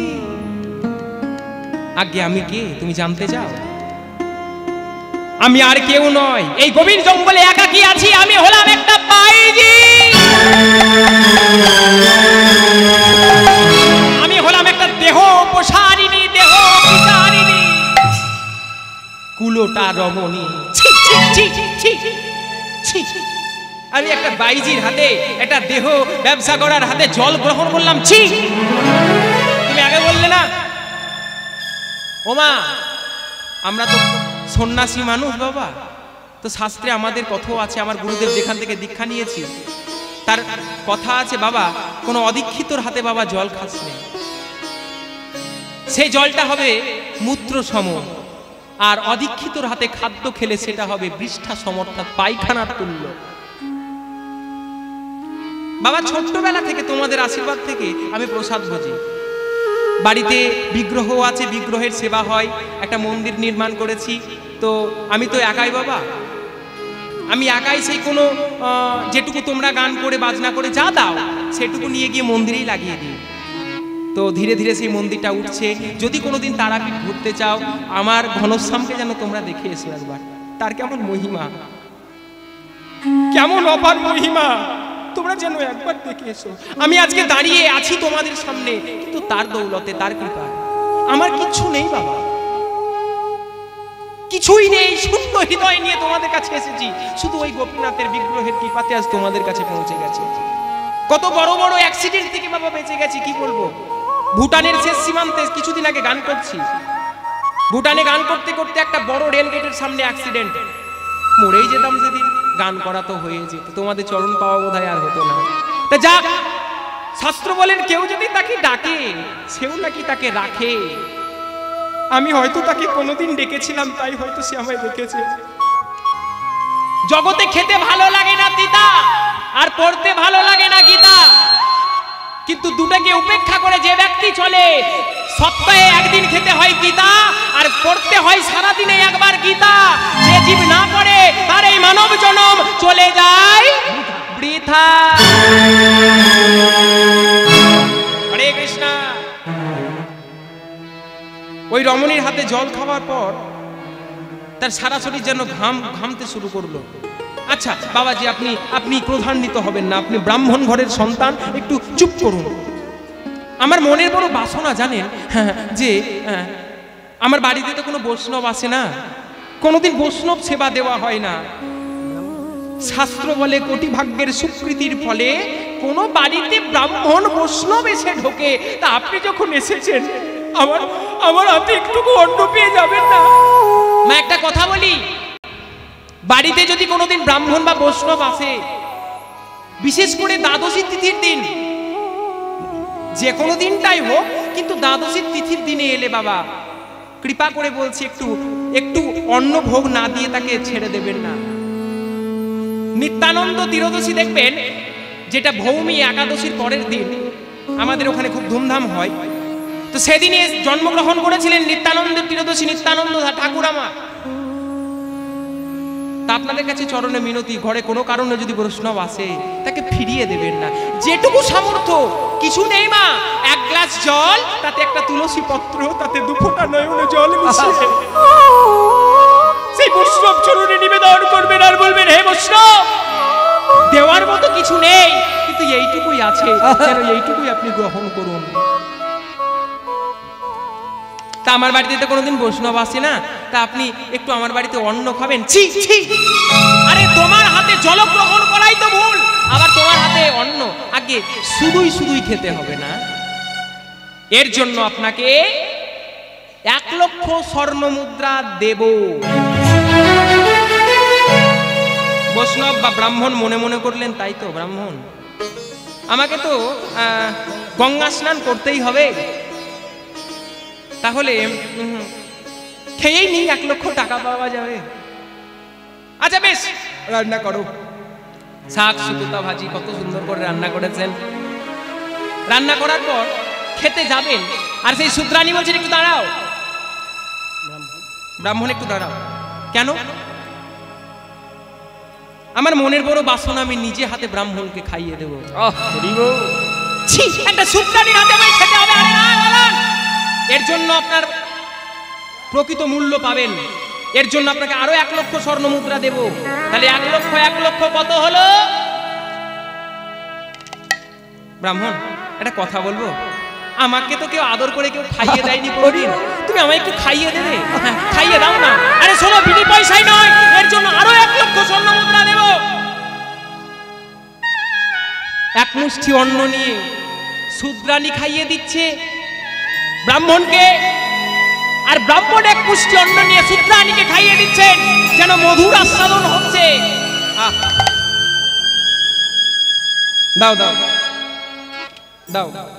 আগে আমি কে তুমি জানতে চাও? আমি আর কেউ নয়, এই গভীর জঙ্গলে একাকী আছি, আমি হলাম একটা বাইজি। আমি হলাম একটা দেহ প্রসারিণী, দেহ বিচারিণী, কুলোটা রমণী। ছি ছি ছি ছি ছি ছি। আমি একটা বাইজির হাতে, একটা দেহ ব্যবসা করার হাতে জল গ্রহণ করলাম, ছি। তুমি আগে বললে না ওমা আমরা তো সন্ন্যাসী মানুষ বাবা, তো শাস্ত্রে আমাদের কথাও আছে, আমার গুরুদেব যেখান থেকে দীক্ষা নিয়েছি তার কথা আছে বাবা, কোনো অদীক্ষিতর হাতে বাবা জল খাস না, সেই জলটা হবে মূত্র সম, আর অদীক্ষিতর হাতে খাদ্য খেলে সেটা হবে বৃষ্ঠা সম, অর্থাৎ পায়খানার তুল্য। বাবা ছোট্টবেলা থেকে তোমাদের আশীর্বাদ থেকে আমি প্রসাদ ভোজি, বাড়িতে বিগ্রহ আছে, বিগ্রহের সেবা হয়, একটা মন্দির নির্মাণ করেছি, তো আমি তো একাই বাবা, আমি একাই সেই কোনো যেটুকু তোমরা গান করে বাজনা করে যা দাও সেটুকু নিয়ে গিয়ে মন্দিরেই লাগিয়ে দিই। তো ধীরে ধীরে সেই মন্দিরটা উঠছে। যদি কোনোদিন তারাপীঠ ঘুরতে চাও, আমার ঘনশ্যামকে যেন তোমরা দেখে এসো একবার, তার কেমন মহিমা, কেমন অপার মহিমা, তোমরা যেন একবার দেখে এসো। আমি আজকে দাঁড়িয়ে আছি তোমাদের সামনে, কিন্তু তার দৌলতে, তার কৃপায়। আমার কিচ্ছু নেই বাবা, কিছুই নেই, শূন্য হৃদয় নিয়ে তোমাদের কাছে এসেছি, শুধু ওই গোপীনাথের বিগ্রহের কৃপাতে আজ তোমাদের কাছে পৌঁছে গেছে। কত বড় বড় অ্যাক্সিডেন্ট থেকে বাবা বেঁচে গেছি, কি বলবো। ভুটানের শেষ সীমান্তে কিছুদিন আগে গান করছি, ভুটানে গান করতে করতে একটা বড় রেল গেটের সামনে অ্যাক্সিডেন্ট, মরেই যেতাম সেদিন। গান করা তো হয়ে যেত, তোমাদের চরণ পাওয়া বোধহয় আর হতো না। তা যাক, শাস্ত্র বলেন কেউ যদি তাকে ডাকে সেও নাকি তাকে রাখে। আমি হয়তো তাকে কোনোদিন ডেকেছিলাম, তাই হয়তো সে আমায় দেখেছে। জগতে খেতে ভালো লাগে না তিতা, আর পড়তে ভালো লাগে না গীতা, কিন্তু দুটাকে উপেক্ষা করে যে ব্যক্তি চলে, সপ্তাহে একদিন খেতে হয় গীতা আর পড়তে হয় সারাদিনে একবার গীতা। যে জীব না পড়ে তার এই মানব জনম চলে যায় বৃথা। হরে কৃষ্ণ। ওই রমণীর হাতে জল খাওয়ার পর তার সারা শরীর যেন ঘামতে শুরু করলো। আচ্ছা বাবাজি, আপনি ক্রোধান্বিত হবেন না, আপনি ব্রাহ্মণ ঘরের সন্তান, একটু চুপ করুন। আমার মনের বড় বাসনা জানেন, যে আমার বাড়িতে তো কোনো বৈষ্ণব আসে না, কোনোদিন বৈষ্ণব সেবা দেওয়া হয় না। শাস্ত্র বলে কোটি ভাগ্যের সুকৃতির ফলে কোনো বাড়িতে ব্রাহ্মণ বৈষ্ণব এসে ঢোকে। তা আপনি যখন এসেছেন, আমার হাতে একটুকু অন্ন পেয়ে যাবেন না? মা একটা কথা বলি, বাড়িতে যদি কোনোদিন ব্রাহ্মণ বা বৈষ্ণব আসে, বিশেষ করে দ্বাদশী তিথির দিন, যে কোনো দিনটাই হোক, কিন্তু দ্বাদশী তিথির দিনে এলে বাবা কৃপা করে বলছি একটু অন্ন ভোগ না দিয়ে তাকে ছেড়ে দেবেন না। নিত্যানন্দ ত্রিদশী দেখবেন, যেটা ভৌমি একাদশীর পরের দিন, আমাদের ওখানে খুব ধুমধাম হয়। তো সেদিনে জন্মগ্রহণ করেছিলেন নিত্যানন্দ ত্রিদশী নিত্যানন্দ ঠাকুর আমার। তা আপনাদের কাছে চরণে মিনতি, ঘরে কোনো কারণে যদি বৈষ্ণব আসে তাকে ফিরিয়ে দেবেন না। যেটুকু সামর্থ্য, কিছু নেই মা, এক গ্লাস জল, তাতে একটা তুলসী পত্র, তাতে দুফোঁটা নয়নে জল মিশিয়ে সেই বৈষ্ণব চরণে নিবেদন করবেন আর বলবেন, হে বৈষ্ণব, দেওয়ার মতো কিছু নেই, কিন্তু এইটুকুই আছে, যেন এইটুকুই আপনি গ্রহণ করুন। তা আমার বাড়িতে তো কোনোদিন বৈষ্ণব আসে না, তা আপনি একটু আমার বাড়িতে অন্ন খাবেন? ছি ছি, আরে তোমার হাতে জলগ্রহণ করাই তো ভুল, আবার তোমার হাতে অন্ন, আগে শুধুই শুধুই খেতে হবে না। এর জন্য আপনাকে 1 লক্ষ স্বর্ণ মুদ্রা দেব। বৈষ্ণব বা ব্রাহ্মণ মনে মনে করলেন, তাই তো ব্রাহ্মণ, আমাকে তো গঙ্গা স্নান করতেই হবে, তাহলে খেয়েই নেই, 1 লক্ষ টাকা পাওয়া যাবে। আচ্ছা বেশ, রান্না করো। শাক শুকুতা ভাজি কত সুন্দর করে রান্না করেছেন। রান্না করার পর খেতে যাবেন, আর সেই শূদ্রাণী বলছেন একটু দাঁড়াও। ব্রাহ্মণ একটু দাঁড়াও। কেন? আমার মনের বড় বাসনা, আমি নিজে হাতে ব্রাহ্মণকে খাইয়ে দেবো। ছি, একটা শূদ্রাণীর হাতে আমায় খেতে হবে? আরে না দাঁড়ান, এর জন্য আপনার প্রকৃত মূল্য পাবেন। এর জন্য আপনাকে আরো 1 লক্ষ স্বর্ণ মুদ্রা দেব। তাহলে 1 লক্ষ কত হলো? ব্রাহ্মণ, একটা কথা বলবো, আমাকে তো কেউ আদর করে কেউ খাইয়ে দেয়নি কোনদিন, তুমি আমায় একটু খাইয়ে দেবে? খাইয়ে দাও না। আরে শোনো, বিনি পয়সাই নয়, এর জন্য আরো 1 লক্ষ স্বর্ণ মুদ্রা দেব। 1 মুষ্টি অন্ন নিয়ে শূদ্রাণী খাইয়ে দিচ্ছে ব্রাহ্মণকে, আর ব্রাহ্মণ 1 মুষ্টি অন্ন নিয়ে শূদ্রাণীকে খাইয়ে দিচ্ছেন, যেন মধুর আস্বাদন হচ্ছে। দাও দাও দাও,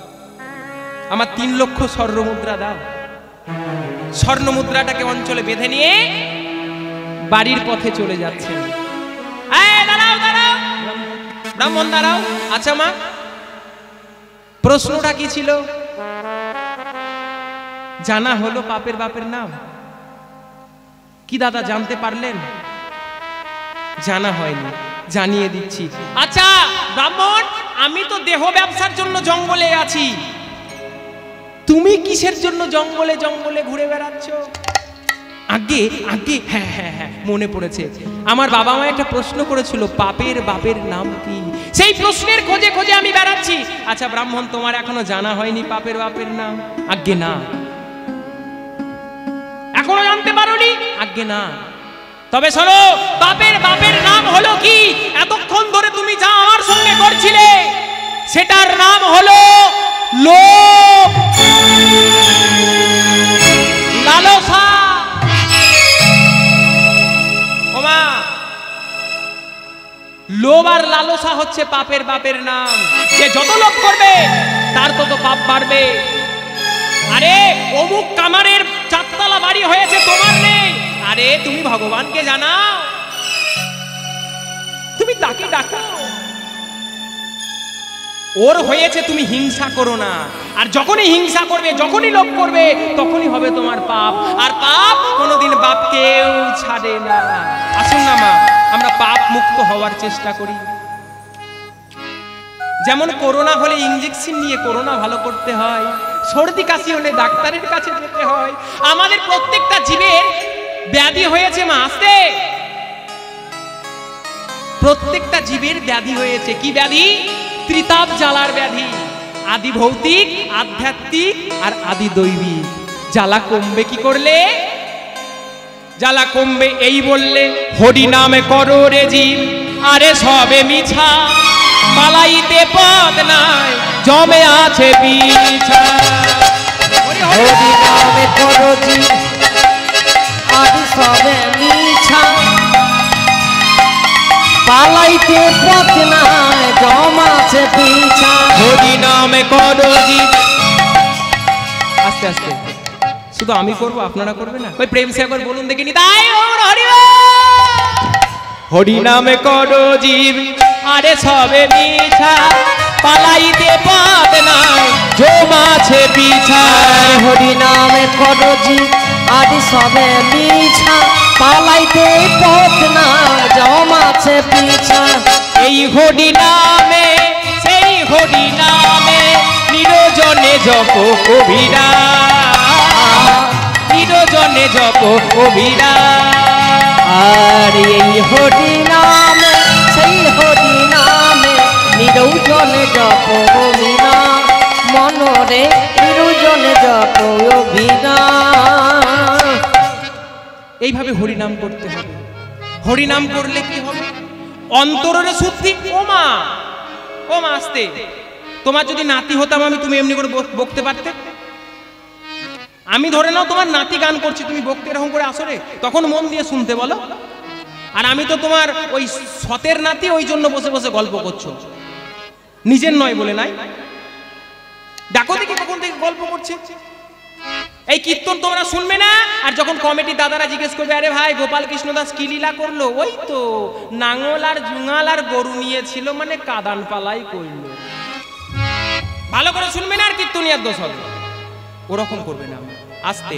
আমার 3 লক্ষ স্বর্ণ মুদ্রা দাও। স্বর্ণ মুদ্রাটাকে অঞ্চলে বেঁধে নিয়ে বাড়ির পথে চলে যাচ্ছেন। দাঁড়াও দাঁড়াও, ব্রাহ্মণ দাঁড়াও। আচ্ছা মা, প্রশ্নটা কি ছিল? জানা হলো পাপের বাপের নাম কি দাদা, জানতে পারলেন? জানা হয়নি, জানিয়ে দিচ্ছি। আচ্ছা ব্রাহ্মণ, আমি তো দেহ ব্যবসার জন্য জঙ্গলে আছি, তুমি কিসের জন্য জঙ্গলে জঙ্গলে ঘুরে বেড়াচ্ছ? আগে আগে, হ্যাঁ হ্যাঁ হ্যাঁ, মনে পড়েছে, আমার বাবা মা একটা প্রশ্ন করেছিল, পাপের বাপের নাম কি? সেই প্রশ্নের খোঁজে খোঁজে আমি বেড়াচ্ছি। আচ্ছা ব্রাহ্মণ, তোমার এখনো জানা হয়নি পাপের বাপের নাম? আগে না। এখনো জানতে পারোনি? আগে না। তবে শোনো, বাপের বাপের নাম হলো কি? এতক্ষণ ধরে তুমি যা আমার সঙ্গে করছিলে সেটার নাম হলো লোভ, লালসা। ওমা, লোভ আর লালসা হচ্ছে পাপের বাপের নাম। যে যত লোভ করবে তার তত পাপ বাড়বে। আরে অমুক কামারের 4 তলা বাড়ি হয়েছে, তোমার নেই। আরে তুমি ভগবানকে জানাও, তুমি তাকে ডাকো, ওর হয়েছে, তুমি হিংসা করো না। আর যখনই হিংসা করবে, যখনই লোভ করবে, তখনই হবে তোমার পাপ। আর পাপ কোনোদিন বাপকেও ছাড়ে না। আসুন না মা, আমরা পাপ মুক্ত হওয়ার চেষ্টা করি। যেমন করোনা হলে ইঞ্জেকশন নিয়ে করোনা ভালো করতে হয়, সর্দি কাশি হলে ডাক্তারের কাছে যেতে হয়। আমাদের প্রত্যেকটা জীবের ব্যাধি হয়েছে মা, আসতে, প্রত্যেকটা জীবের ব্যাধি হয়েছে। কি ব্যাধি? ত্রিতাপ জ্বালার ব্যাধি। আদি ভৌতিক, আধ্যাত্মিক আর আদি দৈবিক। জ্বালা কমবে কি করলে? জ্বালা কমবে এই বললে, হরি নামে করো রে জীব, আরে সবে মিছা, পালাইতে পথ নাই, জমে আছে বিছা। হরি নামে করো জীব, আরে সবে মিছা, পালাইতে পথ নাই, জমে আছে বিছা। হরি নামে করো জীব। আস্তে আস্তে, শুধু আমি করবো, আপনারা করবে না? ওই প্রেম সে একবার বলুন দেখিনি, তাই হরি হরি নামে করো জীব, আরে সবে মিছা, পালাইতে পথ নাই, জমাছে পিছা। হরি নামে করো জীব, আরে সবে মিছা, পালাইতে পথ নাই, জমাছে পিছা। এই হরি নামে, সেই হরি নামে, নিরজনে জপ কবিরা, নিরজনে জপ কবিরা। আর এই হরি নামে, সেই হরি নামে, নিরজনে জপ বিনা, মনরে নিরজনে জপ বিনা। ওই হরিনাম করতে হবে। হরিনাম করলে কি হবে? অন্তরের শুদ্ধি। ওমা ওমা আসতে, তোমার যদি নাতি হতাম আমি, তুমি এমনি করে বকতে পারতে? আমি ধরে নাও তোমার নাতি গান করছি, তুমি বকতে এরকম করে আসরে, তখন মন দিয়ে শুনতে বলো। আর আমি তো তোমার ওই সতের নাতি, ওই জন্য বসে বসে গল্প করছো, নিজের নয় বলে নাই। দেখো দেখি কখন থেকে গল্প করছে। এই কীর্তন তোমরা শুনবে না, আর যখন কমিটি দাদারা জিজ্ঞেস করবে আরে ভাই গোপাল কৃষ্ণ দাস কি লীলা করলো, ওই তো নাঙল আর জুঙাল আর গরু নিয়েছিল, মানে কাদান পালাই করলো। ভালো করে শুনবে না, আর কীর্তনিয়ার দোষ হবে। ওরকম করবে না। আস্তে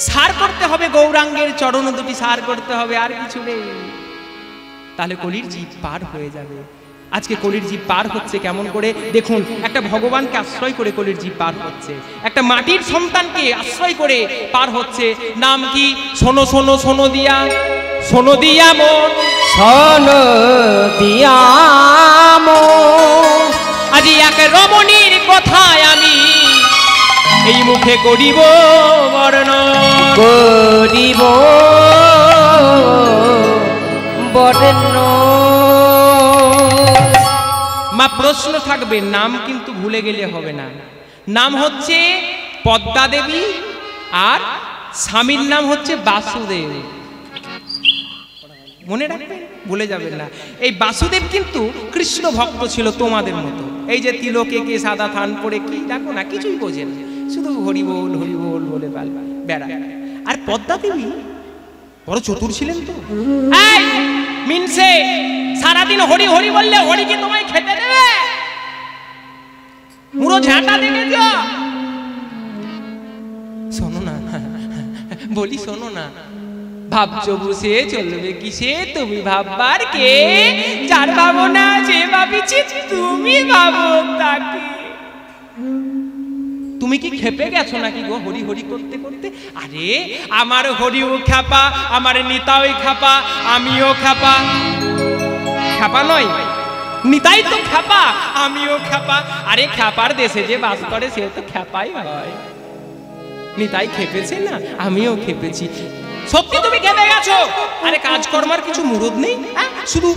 সার করতে হবে, গৌরাঙ্গের চরণ দুটি সার করতে হবে, আর কিছু নেই। তাহলে কলির জীব পার হয়ে যাবে। আজকে কলির জীব পার হচ্ছে কেমন করে দেখুন। একটা ভগবানকে আশ্রয় করে কলির জীব পার হচ্ছে, একটা মাটির সন্তানকে আশ্রয় করে পার হচ্ছে। নাম কি? শোনো শোনো শোনো দিয়া, শোনো দিয়া মন, শোনো দিয়া মন, আজি এক রমণীর কথায় আমি এই মুখে করিব বর্ণন, করিব বর্ণন। মা প্রশ্ন থাকবে, নাম কিন্তু ভুলে গেলে হবে না। নাম হচ্ছে পদ্মা দেবী, আর স্বামীর নাম হচ্ছে বাসুদেব। মনে রাখবেন, ভুলে যাবেন না। এই বাসুদেব কিন্তু কৃষ্ণ ভক্ত ছিল তোমাদের মতো। এই যে তিলকে কে সাদা থান পরে কি দেখো না, কিছুই বোঝেন, শুধু হরি বল বলে বেড়া। আর পদ্মা দেবী বড় চতুর ছিলেন তো। এই মিনসে, সারাদিন হরি হরি বললে হরি কি তোমায় খেতে দেবে? পুরো ঝাঁটা দেখেছ? শোনো না, বলি শোনো না, ভাবছো বসে চলবে কিসে? তুমি ভাববার কে? যার ভাবো না যে ভাবিছি তুমি ভাবো তাকে। তুমি কি খেপে গেছো নাকি গো হরি হরি করতে করতে? আরে আমার হরিও খ্যাপা, আমার নিতাও খ্যাপা, আমিও খ্যাপা। খ্যাপা নয়, নিতাই তো খ্যাপা, আমিও খ্যাপা। আরে খ্যাপার দেশে যে বাস করে সে তো খ্যাপাই হয়। নিতাই খেপেছে না, আমিও খেপেছি। সত্যি তুমি খেপে গেছো। আরে কাজকর্মার কিছু মুরদ নেই, শুধু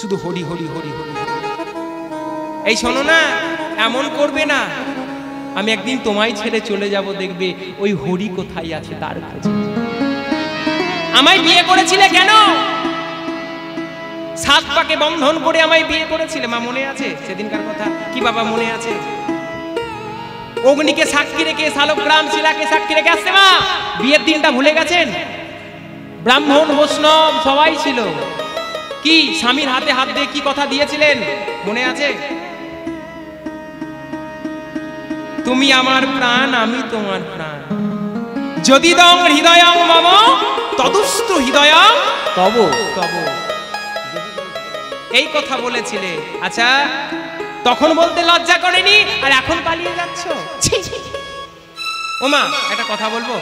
শুধু হরি হরি হরি হরি। এই শোনো না, এমন করবে না। আমি একদিন তোমায় ছেড়ে চলে যাব, দেখবে ওই হরি কোথায় আছে তার খোঁজে। আমায় বিয়ে করেছিলে কেন? সাত পাকে বন্ধন করে আমায় বিয়ে করেছিলে, মা মনে আছে সেদিনকার কথা? কি বাবা মনে আছে? অগ্নিকে সাক্ষী রেখে, শালগ্রাম শিলাকে সাক্ষী রেখে আসছে মা। বিয়ের দিনটা ভুলে গেছেন? ব্রাহ্মণ বৈষ্ণব সবাই ছিল। কি স্বামীর হাতে হাত দিয়ে কি কথা দিয়েছিলেন মনে আছে? তুমি আমার প্রাণ, আমি তোমার প্রাণ। যদি দং হৃদয়ং মম তদুস্তু হৃদয়ং তব তব। এই কথা বলেছিলে। আচ্ছা, তখন বলতে লজ্জা করেনি, আর এখন পালিয়ে যাচ্ছ? ওমা একটা কথা বলবো,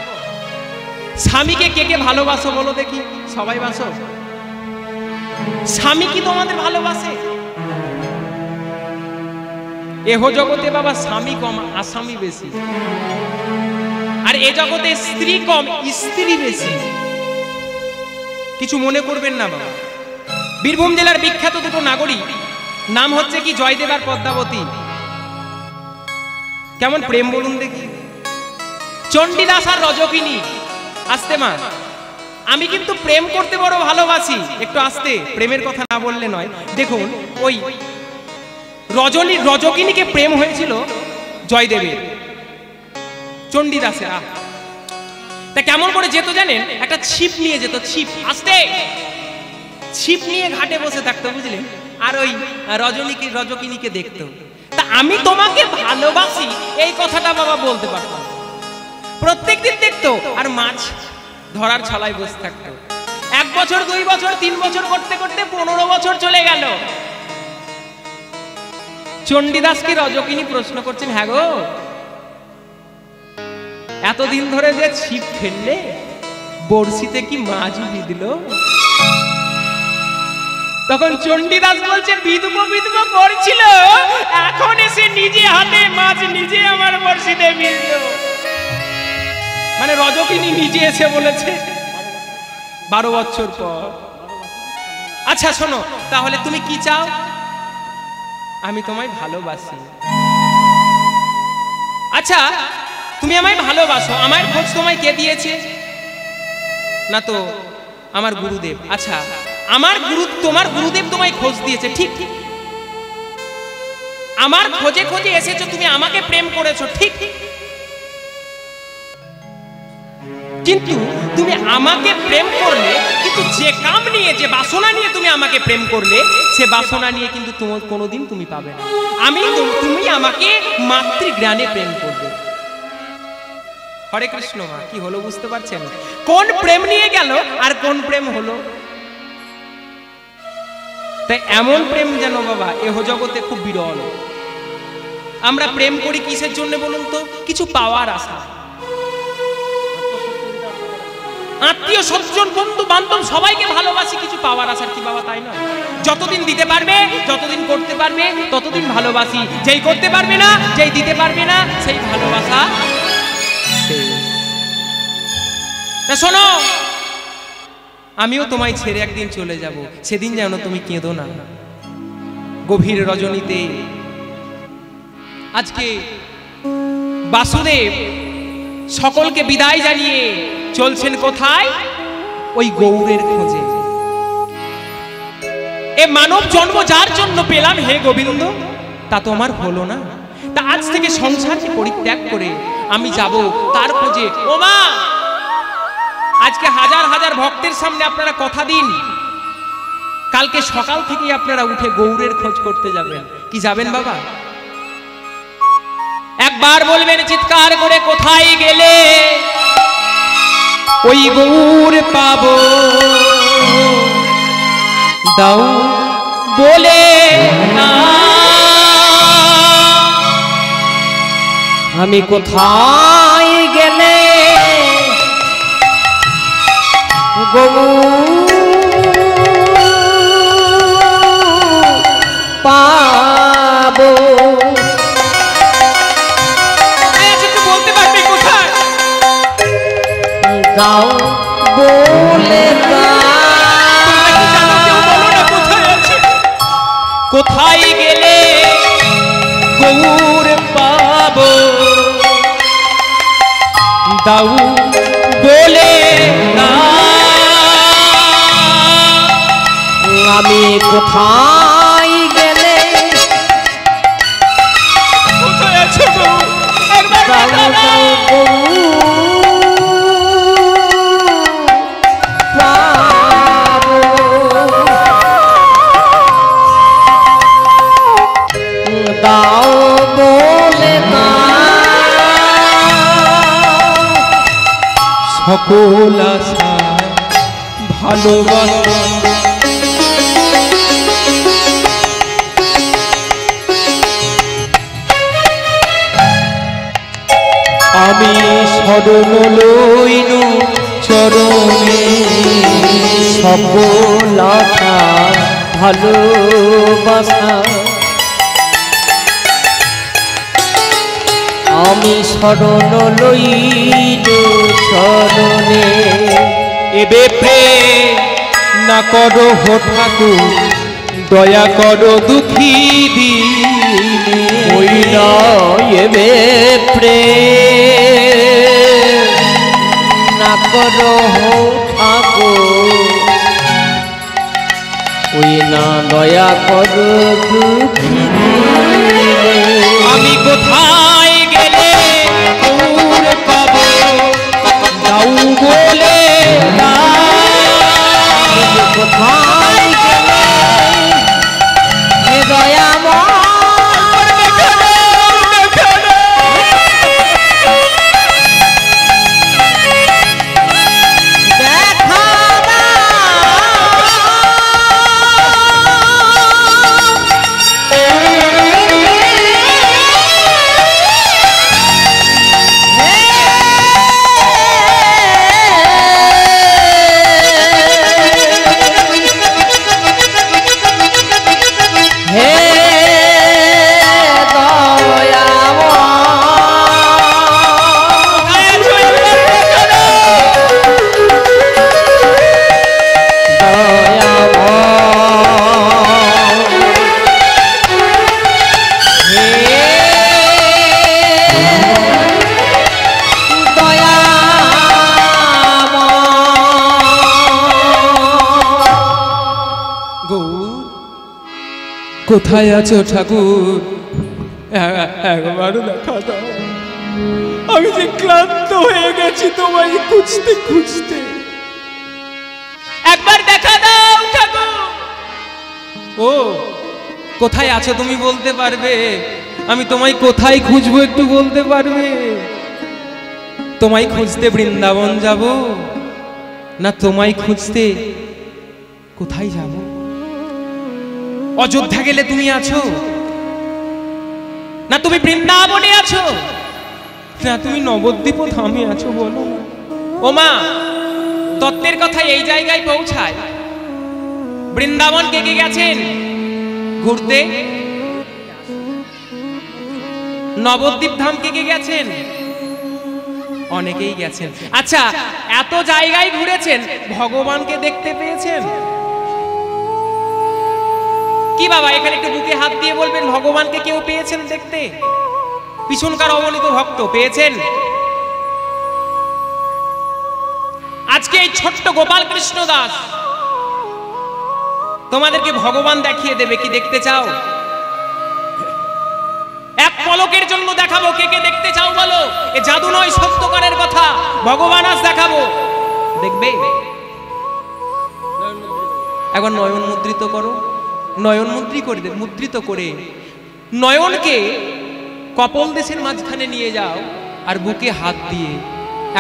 স্বামীকে কে কে ভালোবাসো বলো দেখি? সবাই বাসো? স্বামী কি তোমাদের ভালোবাসে? এহ জগতে বাবা স্বামী কম, আসামি বেশি। আর এ জগতে স্ত্রী কম, স্ত্রী বেশি। কিছু মনে করবেন না বাবা। বীরভূম জেলার বিখ্যাত দুটো নাগরী, নাম হচ্ছে কি জয়দেব আর পদ্মাবতী। কেমন প্রেম বলুন দেখি। চণ্ডীদাস আর রজকিনী। আস্তে মা, আমি কিন্তু প্রেম করতে বড় ভালোবাসি। একটু আস্তে, প্রেমের কথা না বললে নয়। দেখুন ওই রজকিনীকে প্রেম হয়েছিল জয়দেবের, চণ্ডীদাসের। তা কেমন করে যেত জানেন? একটা ছিপ নিয়ে যেত, ছিপ। আস্তে, ছিপ নিয়ে ঘাটে বসে থাকতো, বুঝলেন? আর ওই রজকিনীকে দেখতো। তা আমি তোমাকে ভালোবাসি এই কথাটা বাবা বলতে পারতাম। প্রত্যেকদিন দেখতো, আর মাছ ধরার ছলায় বসে থাকতো। 1 বছর 2 বছর 3 বছর করতে করতে 15 বছর চলে গেল। চণ্ডীদাসকে রজকিনী প্রশ্ন করছেন, হ্যাঁ গো এতদিন ধরে যে ছিপ ফেললে, বড়শিতে কি মাছ বিঁধলো? তখন চণ্ডীদাস বলছে, বিধব করছিল, এখন এসে নিজে হাতে মাছ নিজে আমার বড়শিতে বিঁধলো। মানে রজকিনী নিজে এসে বলেছে 12 বছর পর। আচ্ছা শোনো, তাহলে তুমি কি চাও? আমি তোমায় ভালোবাসি। আচ্ছা তুমি আমায় ভালোবাসো, আমার খোঁজ তোমায় কে দিয়েছে? না তো আমার গুরুদেব। আচ্ছা তোমার গুরুদেব তোমায় খোঁজ দিয়েছে, ঠিক ঠিক। আমার খোঁজে খোঁজে এসেছো, তুমি আমাকে প্রেম করেছো, ঠিক ঠিক। কিন্তু তুমি আমাকে প্রেম করলে, কিন্তু যে কাম নিয়ে, যে বাসনা নিয়ে তুমি আমাকে প্রেম করলে, সে বাসনা নিয়ে কিন্তু তোমার কোনোদিন তুমি পাবে না। তুমি আমাকে মাতৃজ্ঞানে প্রেম করবে। হরে কৃষ্ণ। মা কি হলো বুঝতে পারছেন? কোন প্রেম নিয়ে গেল আর কোন প্রেম হলো? তাই এমন প্রেম যেন বাবা এহ জগতে খুব বিরল। আমরা প্রেম করি কিসের জন্য বলুন তো? কিছু পাওয়ার আশা। আত্মীয় স্বজন বন্ধু বান্ধব সবাইকে ভালোবাসি কিছু পাওয়ার আশার, কি বাবা তাই নয়? যতদিন দিতে পারবে, যতদিন করতে পারবে, ততদিন ভালোবাসি। যেই করতে পারবে না, যেই দিতে পারবে না, সেই ভালোবাসা শেষ। শোনো, আমিও তোমায় ছেড়ে একদিন চলে যাব, সেদিন যেন তুমি কেঁদো না। গভীর রজনীতে আজকে বাসুদেব সকলকে বিদায় জানিয়ে চলছেন কোথায়? ওই গৌরের খোঁজে। এ মানব জন্ম যার জন্য পেলাম হে গোবিন্দ, তা তো আমার হলো না। তা আজ থেকে সংসারকে পরিত্যাগ করে আমি যাব তার খোঁজে। ও মা, আজকে হাজার হাজার ভক্তের সামনে আপনারা কথা দিন, কালকে সকাল থেকে আপনারা উঠে গৌরের খোঁজ করতে যাবেন। কি যাবেন বাবা? একবার বলবেন চিৎকার করে, কোথায় গেলে ওই গৌর পাবো, দাও বলে না। আমি কোথায় গেলে গৌর পাবো, বলতে পারবে কোথায়? দাও বলে না। কোথায় গেলে গৌর পাবো, দাও বলে না। আমি কোথায় গেলে কোথায় আছো গৌর? একবার দাও দাও পাবো, দাও বলে না। সকল আশা ভালোবাসা আমি শরণ লইন চরণে, সকল আশা ভালোবাসা আমি শরণ লইল চরণে। এবে প্রেম না করো হো ঠাকুর, দয়া করো দুঃখী দিনে। ওই নয় এবে প্রেম না করো ঠাকুর, ওই না দয়া করো দুঃখী দিনে। আমি কোথায় গেলে গৌর পাবো, দাও বলে না। কোথায় গেলে হে দয়াময় দেখা দাও। কোথায় আছো ঠাকুর? একবার দেখা দাও, আমি যে ক্লান্ত হয়ে গেছি তোমায় খুঁজতে খুঁজতে। একবার দেখা দাও ঠাকুর। ও কোথায় আছো তুমি বলতে পারবে? আমি তোমায় কোথায় খুঁজবো একটু বলতে পারবে? তোমায় খুঁজতে বৃন্দাবন যাব, না তোমায় খুঁজতে কোথায় যাব? অযোধ্যা গেলে তুমি আছো, না তুমি বৃন্দাবনে আছো, না তুমি নবদ্বীপ ধামে আছো বলো না। ও মা, তত্ত্বের কথা এই জায়গায় পৌঁছায়। বৃন্দাবন কে কে গেছেন ঘুরতে? নবদ্বীপ ধাম কে কে গেছেন? অনেকেই গেছেন। আচ্ছা, এত জায়গায় ঘুরেছেন, ভগবানকে দেখতে পেয়েছেন কি বাবা? এখানে একটু বুকে হাত দিয়ে বলবেন, ভগবানকে কেউ পেয়েছেন দেখতে? পিছনকার অবনীত ভক্ত পেয়েছেন? আজকে এই ছোট্ট গোপাল কৃষ্ণ দাস তোমাদেরকে ভগবান দেখিয়ে দেবে। কি দেখতে চাও? এক পলকের জন্য দেখাবো। কে কে দেখতে চাও বলো? এ জাদু নয়, সত্যকারের কথা। ভগবান আজ দেখাবো, দেখবে? একবার নয়ন মুদ্রিত করো, নয়ন মুদ্রিত করে নয়নকে কপল দেশের মাঝখানে নিয়ে যাও, আর বুকে হাত দিয়ে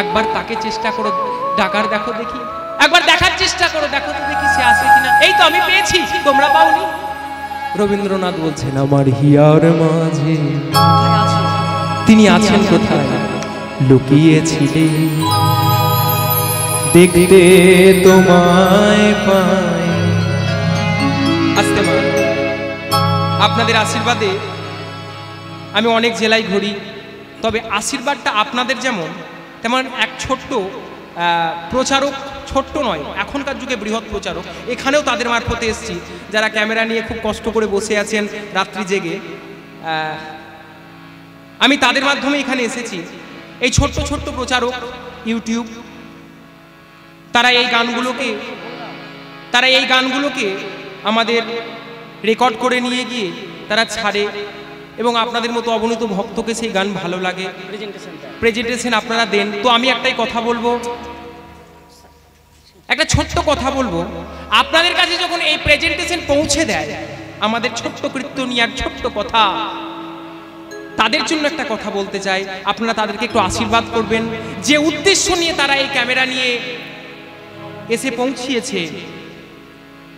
একবার তাকে চেষ্টা করো ডাকার। দেখো দেখি, একবার দেখার চেষ্টা করো, দেখো তো দেখি সে আসে কিনা। এই তো আমি পেয়েছি, তোমরা পাওনি। রবীন্দ্রনাথ বলছেন, আমার হিয়ার মাঝে তিনি আছেন কোথায়? লুকিয়েছিলে দেখতে তোমায় পাই। আসতে মা, আপনাদের আশীর্বাদে আমি অনেক জেলায় ঘুরি, তবে আশীর্বাদটা আপনাদের যেমন তেমন এক ছোট্ট প্রচারক, ছোট্ট নয়, এখনকার যুগে বৃহৎ প্রচারক, এখানেও তাদের মারফতে এসেছি, যারা ক্যামেরা নিয়ে খুব কষ্ট করে বসে আছেন রাত্রি জেগে। আমি তাদের মাধ্যমে এখানে এসেছি। এই ছোট্ট ছোট্ট প্রচারক ইউটিউব, তারা এই গানগুলোকে আমাদের রেকর্ড করে নিয়ে গিয়ে তারা ছাড়ে, এবং আপনাদের মতো অবনীত ভক্তকে সেই গান ভালো লাগে, প্রেজেন্টেশন আপনারা দেন। তো আমি একটাই কথা বলবো, একটা ছোট্ট কথা বলবো, আপনাদের কাছে যখন এই প্রেজেন্টেশন পৌঁছে দেয়, আমাদের ছোট্ট কীর্তনিয়ার ছোট্ট কথা, তাদের জন্য একটা কথা বলতে চাই, আপনারা তাদেরকে একটু আশীর্বাদ করবেন। যে উদ্দেশ্য নিয়ে তারা এই ক্যামেরা নিয়ে এসে পৌঁছিয়েছে,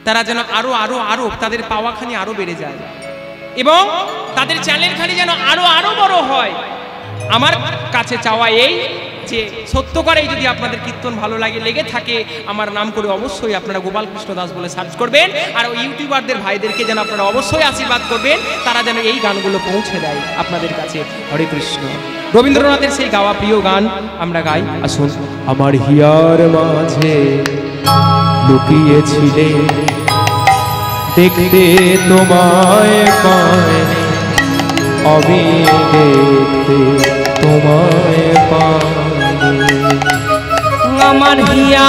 তারা যেন আরো আরো আরো তাদের পাওয়াখানি আরো বেড়ে যায়, এবং তাদের চ্যানেলখানি যেন আরো আরো বড় হয়। আমার কাছে চাওয়া এই যে, সত্যকারেই যদি আপনাদের কীর্তন ভালো লেগে থাকে, আমার নাম করে অবশ্যই আপনারা গোপাল কৃষ্ণ দাস বলে সার্চ করবেন, আর ওই ইউটিউবারদের ভাইদেরকে যেন আপনারা অবশ্যই আশীর্বাদ করবেন, তারা যেন এই গানগুলো পৌঁছে দেয় আপনাদের কাছে। হরে কৃষ্ণ। রবীন্দ্রনাথের সেই গাওয়া প্রিয় গান আমরা গাই, আসুন। আমার হিয়ার মাঝে লুকিয়েছিলে দেখতে তোমায় পাই, আমি দেখতে তোমায় পাই। আমার হিয়া